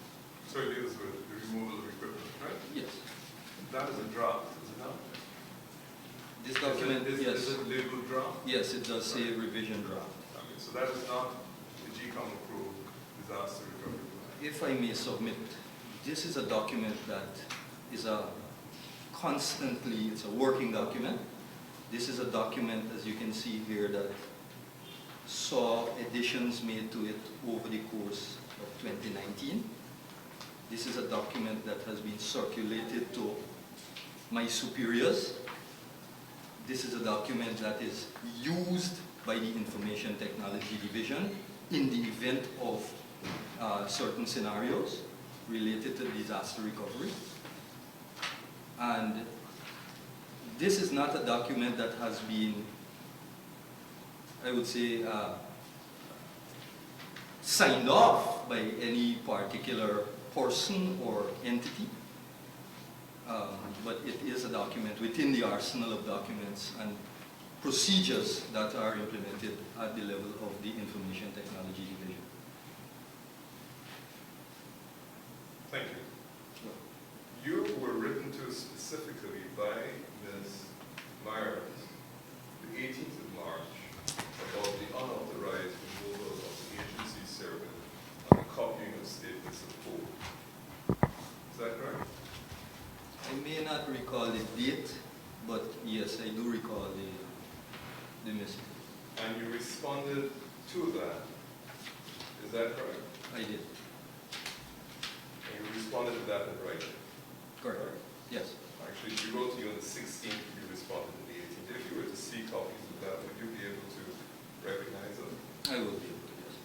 So it deals with the removal of equipment, right? Yes. That is a draft, is it not? This document, Is yes, it labeled draft? yes, it does say revision draft. Okay, so that is not the GCOM approved disaster recovery plan. If I may submit, this is a document that is it's a working document, This is a document, as you can see here, that saw additions made to it over the course of 2019. This is a document that has been circulated to my superiors. This is a document that is used by the Information Technology Division in the event of certain scenarios related to disaster recovery. And this is not a document that has been, I would say, signed off by any particular person or entity. But it is a document within the arsenal of documents and procedures that are implemented at the level of the Information Technology Division. Thank you. You were written to specifically by Ms. Myers, the 18th of March, about the unauthorized removal of the agency servant and the copying of statements of code. Is that correct? I may not recall the date, but yes, I do recall the message. And you responded to that. Is that correct? I did. And you responded to that in writing? Correct. Yes. Actually, she wrote to you on the 16th, you responded to the 18th. If you were to see copies of that, would you be able to recognize them? I will be able to, yes.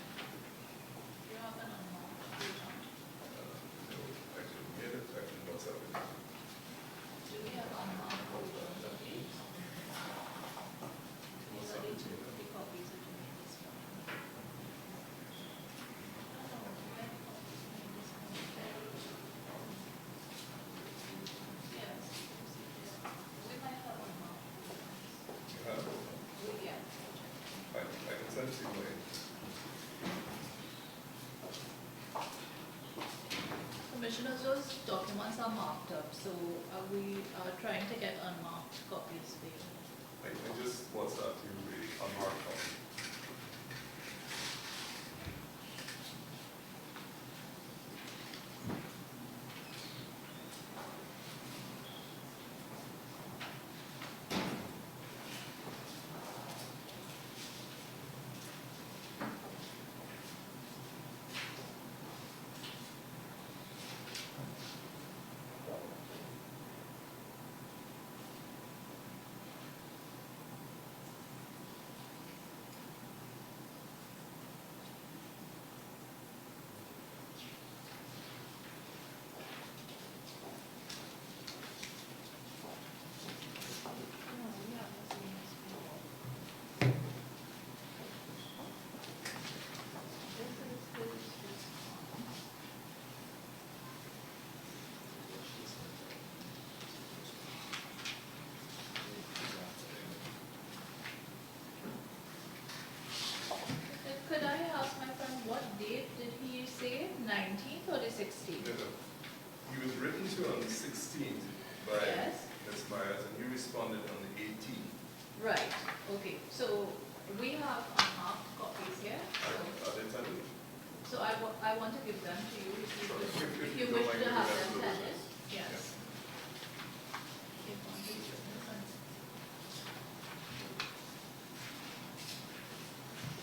You have an unmarked page on. Actually, yeah, that's actually what's up. Do we have unmarked page on the page? These are the two copies that you made this morning. No, we have copies made this morning. Yes. We might have unmarked pages. You have? Yeah. I can send it to you later. Commissioners, those documents are marked up, so we are trying to get unmarked copies for you. I just WhatsApp you the unmarked copy. Could I ask my friend, what date did he say, 19th or the 16th? No, no. He was written to on the 16th by Yes. Ms. Myers, and you responded on the 18th. Right, okay, so we have unmarked copies here, Are they tended? so I want to give them to you if you Sure. could, If if you you don't wish mind to giving have that them to the tended, witness. yes. Give one to the witness and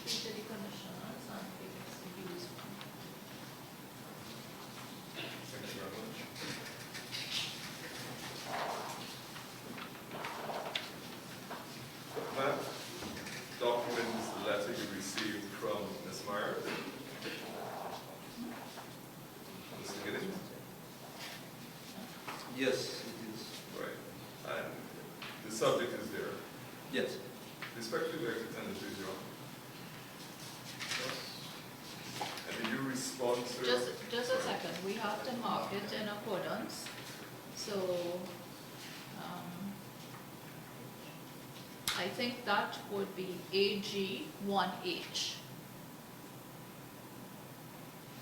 speak to the commissioners and if it's used one. Thank you very much. That document is the letter you received from Ms. Myers. Mr. Giddings? Yes, it is. Right. And the subject is there. Yes. Respectfully, Director Tender, please, Your Honor. And did you respond to? Just a second, we have to mark it in accordance, so, I think that would be AG 1H.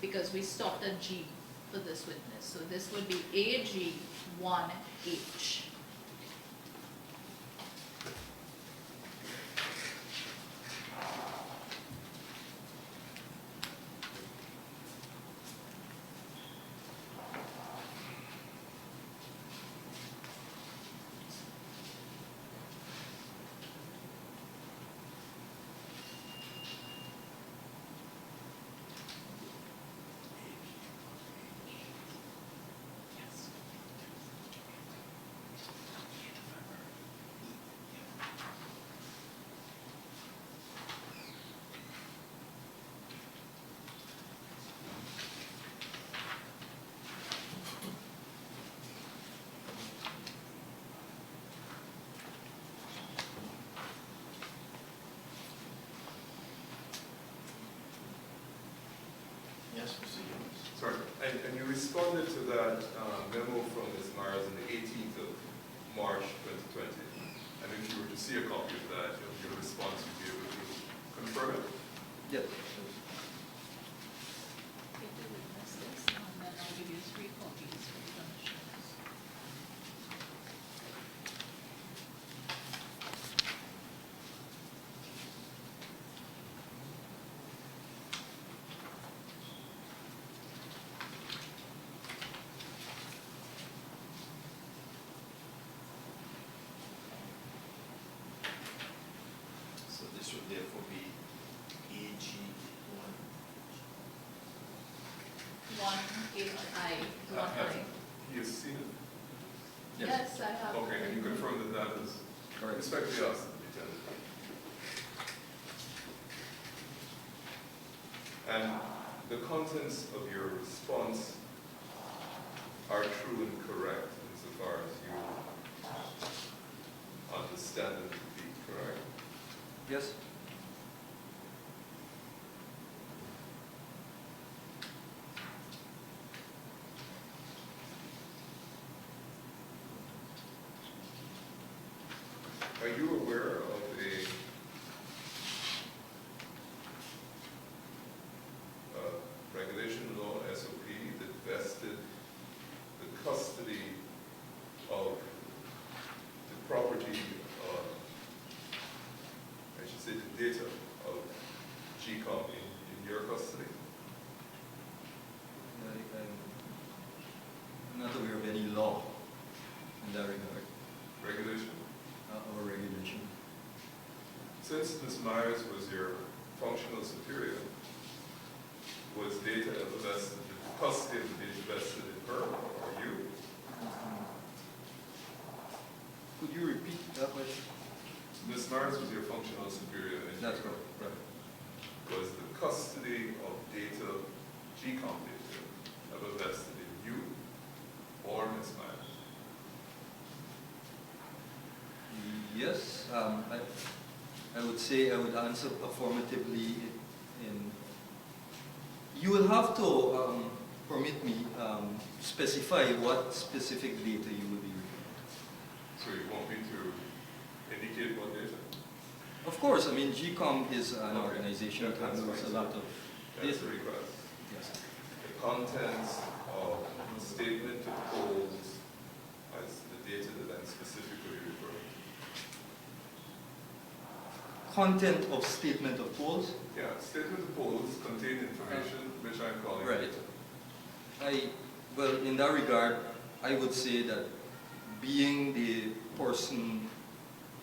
because we stopped at G for this witness. So this would be AG 1H. Yes, Mr. Jones. Sorry, and you responded to that memo from Ms. Myers on the 18th of March 2020. And if you were to see a copy of that, your response would be able to confirm it. Yes. Get the witnesses, and then I'll give you 3 copies for the commissioners. So this would therefore be AG 1I. He has seen it. Yes, I have. Okay, and you confirm that that is Correct. respectfully asked, Lieutenant. And the contents of your response are true and correct insofar as you understand them to be correct. Yes. Are you aware of a regulation law, SOP, that vested the custody of the property, I should say the data of GCOM in your custody? I'm not aware of any law in that regard, Regulation? or regulation. Since Ms. Myers was your functional superior, was data ever vested, the custody of the data vested in her or you? Could you repeat that question? Ms. Myers was your functional superior. And That's correct. Right. Was the custody of data, GCOM data, ever vested in you or Ms. Myers? Yes, I would say I would answer affirmatively in, you will have to permit me specify what specific data you will be referring So you want me to indicate what data? to. Of course, I mean, GCOM is an Okay. organization that That's handles fine. a lot of That's data. the request. Yes. The contents of the statement of polls as the data that I'm specifically referring Content of statement of polls. to. Yeah, statement of polls contain information which I'm calling Right. data. Well, in that regard, I would say that being the person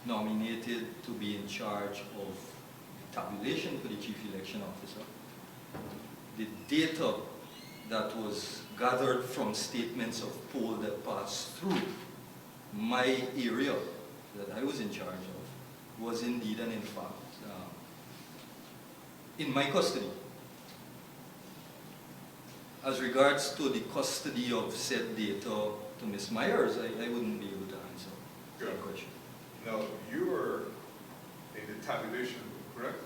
nominated to be in charge of tabulation for the chief election officer, the data that was gathered from statements of poll that passed through my area that I was in charge of was indeed and in fact in my custody. As regards to the custody of said data to Ms. Myers, I wouldn't be able to answer that Good. question. Now, you were in the tabulation room, correct?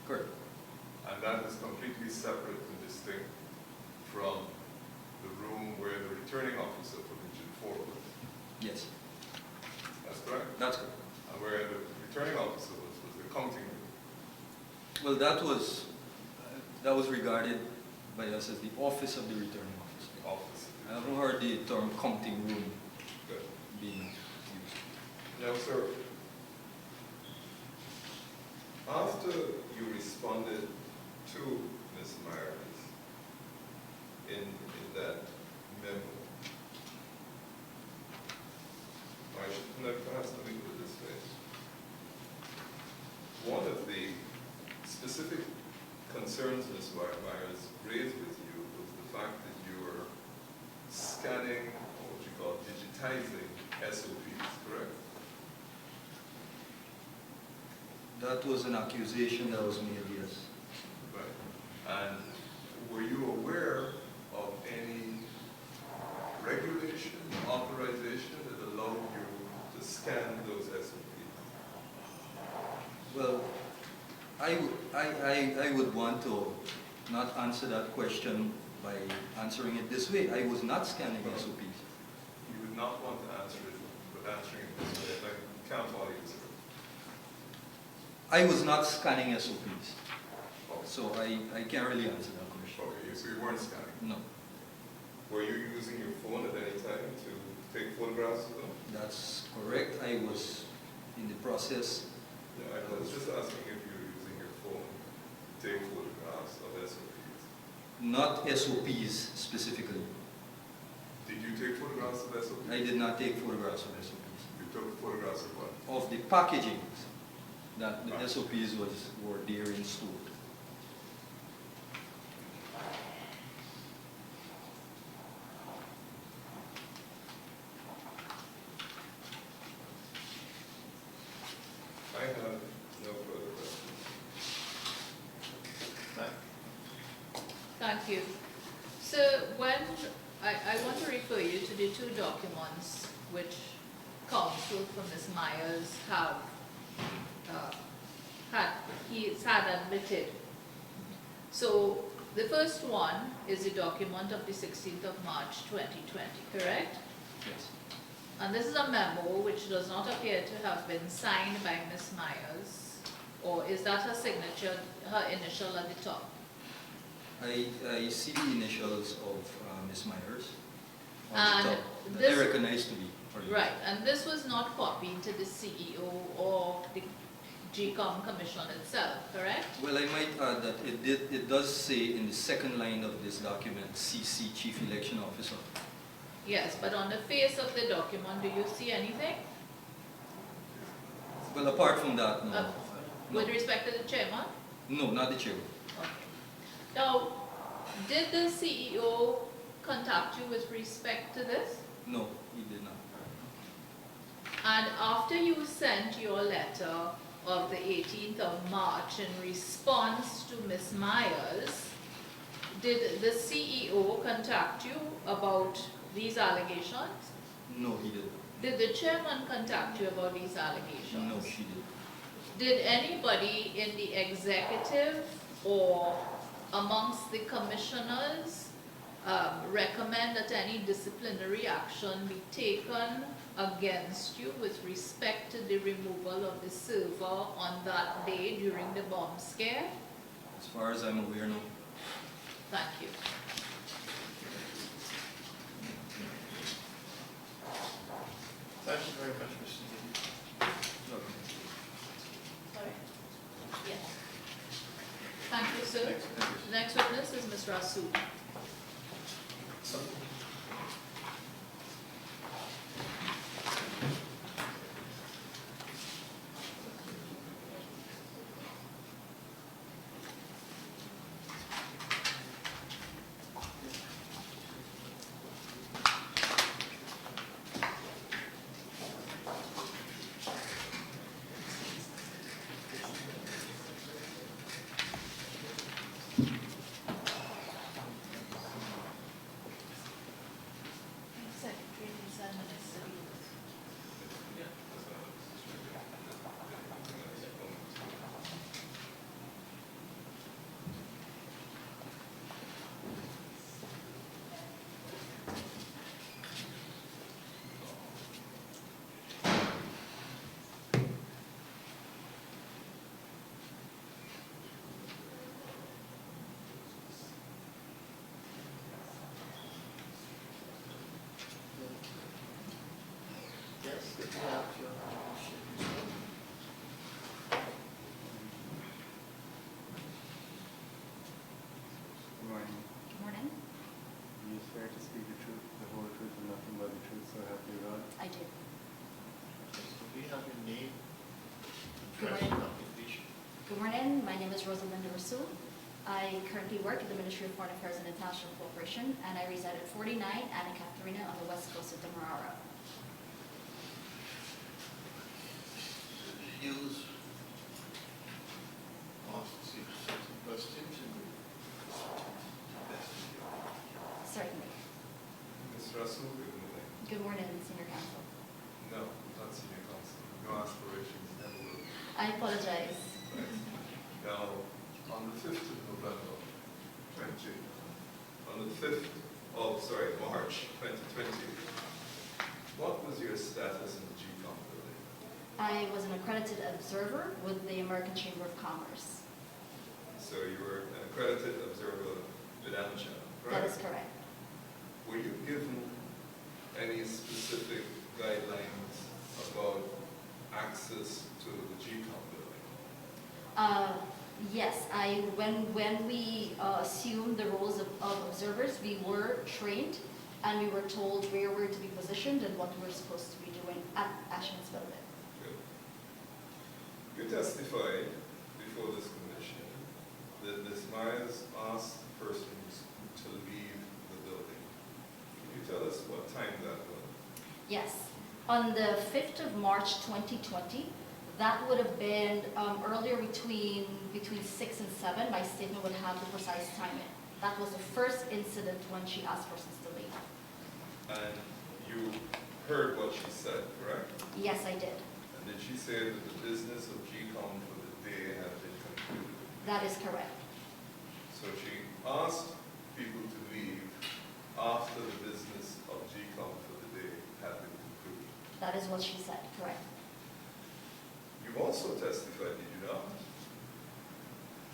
Correct. And that is completely separate and distinct from the room where the returning officer for Region 4 was. Yes, That's correct? that's correct. And where the returning officer was the counting room. Well, that was regarded by us as the Office of the Returning Officer. The office. I haven't heard the term counting room Good. being used. Now, sir, after you responded to Ms. Myers in that memo, perhaps let me put it this way. One of the specific concerns Ms. Myers raised with you was the fact that you were scanning, or what you call digitizing SOPs, correct? That was an accusation that was made, yes. Right. And were you aware of any regulation, authorization that allowed you to scan those SOPs? Well, I would want to not answer that question by answering it this way. I was not scanning SOPs. You would not want to answer it, but answering it this way, like, can't follow you, sir. I was not scanning SOPs, Oh, so I can't really answer that question. okay, so you weren't scanning. No, Were you using your phone at any time to take photographs of them? that's correct. I was in the process. Yeah, I was just asking if you were using your phone to take photographs of SOPs. Not SOPs specifically. Did you take photographs of SOPs? I did not take photographs of SOPs. You took photographs of what? Of the packaging that the SOPs were there in stored. I have no further questions. Thank you. So when, I want to refer you to the two documents which counsel for Ms. Myers had admitted. So the first one is the document of the 16th of March 2020, correct? Yes. And this is a memo which does not appear to have been signed by Ms. Myers, or is that her signature, her initial at the top? I see the initials of Ms. Myers on And the top. this- They recognize to be her. Right, and this was not copied to the CEO or the GCOM Commission itself, correct? Well, I might add that it does say in the second line of this document, CC Chief Election Officer. Yes, but on the face of the document, do you see anything? Well, apart from that, no. Uh, With respect to the chairman? No, not the chair. Okay. Now, did the CEO contact you with respect to this? No, he did not. And after you sent your letter of the 18th of March in response to Ms. Myers, did the CEO contact you about these allegations? No, he didn't. Did the chairman contact you about these allegations? No, she did. Did anybody in the executive or amongst the commissioners recommend that any disciplinary action be taken against you with respect to the removal of the server on that day during the bomb scare? As far as I'm aware, no. Thank you. Thank you very much, Mr. Diddy. Sorry? Yes. Thank you, sir. Thanks. The next witness is Ms. Rasool. Could you have your motion? Good morning. Good morning. Do you swear to speak the truth, the whole truth, and nothing but the truth, so help you God? I do. Could we have your name, Good address, and morning. occupation? Good morning. My name is Rosalinda Rasul. I currently work at the Ministry of Foreign Affairs and International Cooperation, and I reside at 49 Anna Catharina on the west coast of Demerara. Use ask you certain questions and respond to the best of your ability. Certainly. Ms. Russell, good morning. Good morning, Senior Counsel. No, not senior counsel. No aspirations, never will. I apologize. Right. Now, on the 5th of November, March 2020, what was your status in the GCOM building? I was an accredited observer with the American Chamber of Commerce. So you were an accredited observer with AmCham, right? That is correct. Were you given any specific guidelines about access to the GCOM building? Yes, when we assumed the roles of observers, we were trained and we were told where we were to be positioned and what we were supposed to be doing at Ashman's building. Good. You testified before this commission that Ms. Myers asked persons to leave the building. Can you tell us what time that was? Yes, on the 5th of March 2020, that would have been earlier between 6 and 7. My statement would have the precise timing. That was the first incident when she asked persons to leave. And you heard what she said, correct? Yes, I did. And did she say that the business of GCOM for the day had been concluded? That is correct. So she asked people to leave after the business of GCOM for the day had been concluded. That is what she said, correct. You also testified, did you not,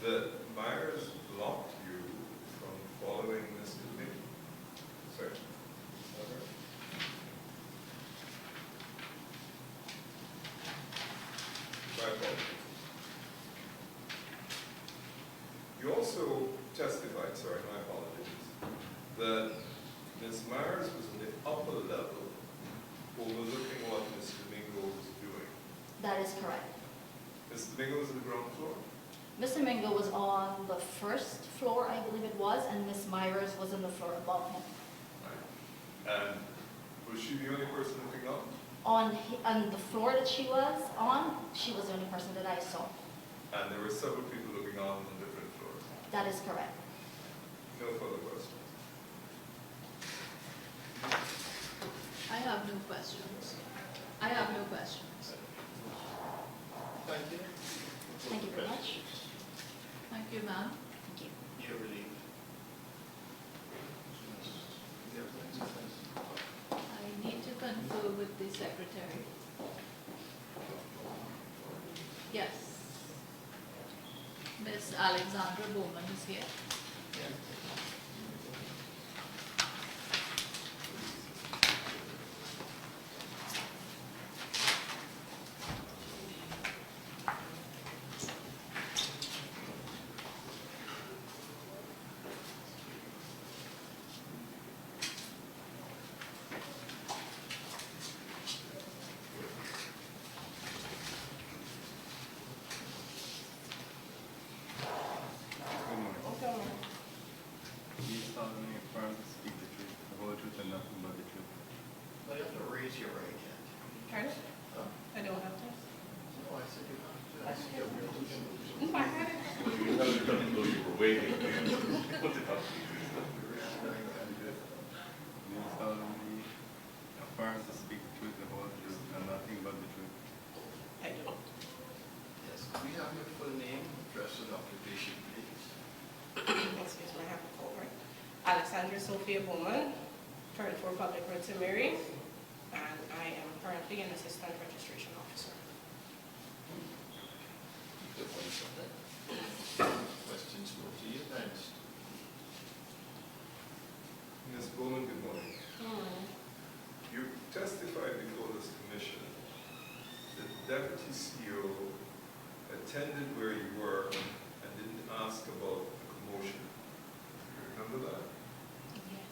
that Myers blocked you from following Mr. Lee? Sorry? Is that right? My apologies. You also testified, sorry, my apologies, that Ms. Myers was in the upper level overlooking what Mr. Mingo was doing. That is correct. Mr. Mingo was on the ground floor? Mr. Mingo was on the first floor, I believe it was, and Miss Myers was on the floor above him. Right. And was she the only person looking up? On the floor that she was on, she was the only person that I saw. And there were several people looking on different floors. That is correct. No further questions. I have no questions. I have no questions. Thank you. Thank you very much. Thank you, ma'am. Thank you. You're relieved. I need to confer with the secretary. Yes. Miss Alexandra Bowman is here. Good morning. Do you solemnly affirm to speak the truth, the whole truth, and nothing but the truth? Well, you have to raise your right hand. Pardon? Huh? I don't have to. No, I said you have to. I said you're If I had it. You know, you don't know you were waiting. Put it up. Do you solemnly affirm to speak the truth, the whole truth, and nothing but the truth? I do. Yes, could we have your full name, address, and occupation, please? Excuse me, I have to call, right? Alexandra Sophia Bowman, 34 Public Road to Mary, and I am currently an assistant registration officer. Questions go to you next. Ms. Bowman, good morning. You testified before this commission deputy CEO attended where you were and didn't ask about the commotion. You remember that? Yes.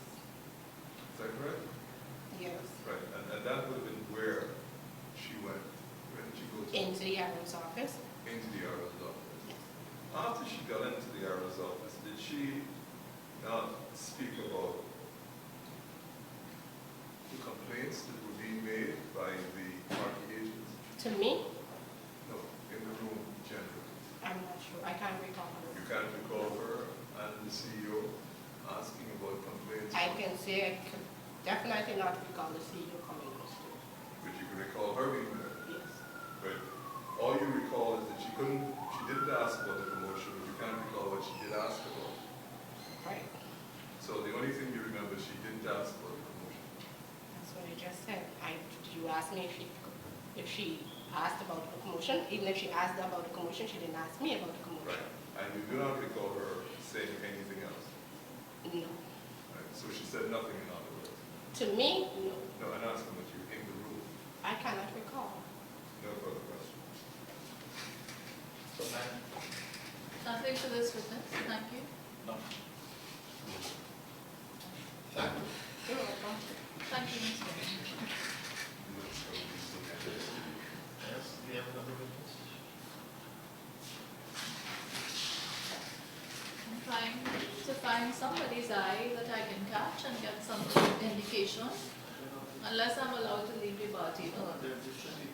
Is that correct? Yes. Right, and that would have been where she went. Where did she go to? Into the RO's office? Into the RO's office. Yes. After she got into the RO's office, did she not speak about the complaints that were being made by the party agents? To me? No, in the room generally. I'm not sure. I can't recall. You can't recall her and the CEO asking about complaints? I can say I could definitely not recall the CEO coming close to it. But you can recall her being there? Yes. Right. All you recall is that she didn't ask about the promotion, but you can't recall what she did ask about. Right. So the only thing you remember is she didn't ask about the promotion. That's what I just said. You asked me if she asked about the commotion. Even if she asked about the commotion, she didn't ask me about the commotion. Right. And you do not recall her saying anything else. No. Right. So she said nothing in other words. To me, no. No, I'm asking what you in the room. I cannot recall. No further questions. So, ma'am, Nothing to this witness, thank you. No. thank you. You're welcome. Thank you, Ms. Moore. Yes, do we have another witness? I'm trying to find somebody's eye that I can catch and get some indication, unless I'm allowed to leave the party. No, there should be.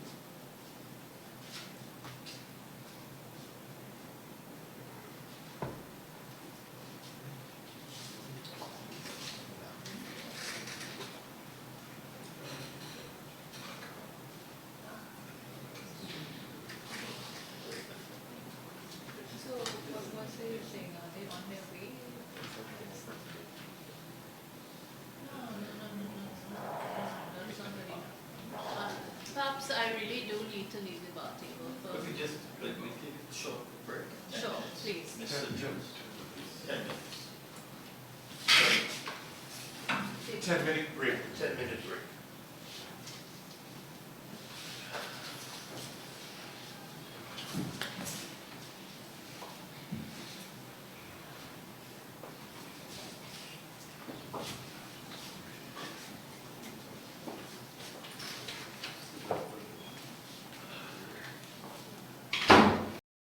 So what was he saying? Are they on their way? No. There's somebody. Perhaps I really do need to leave the party. Could we just, let me take a short break? Sure, please. Mr. Jones, 10 minutes. 10-minute break. 10-minute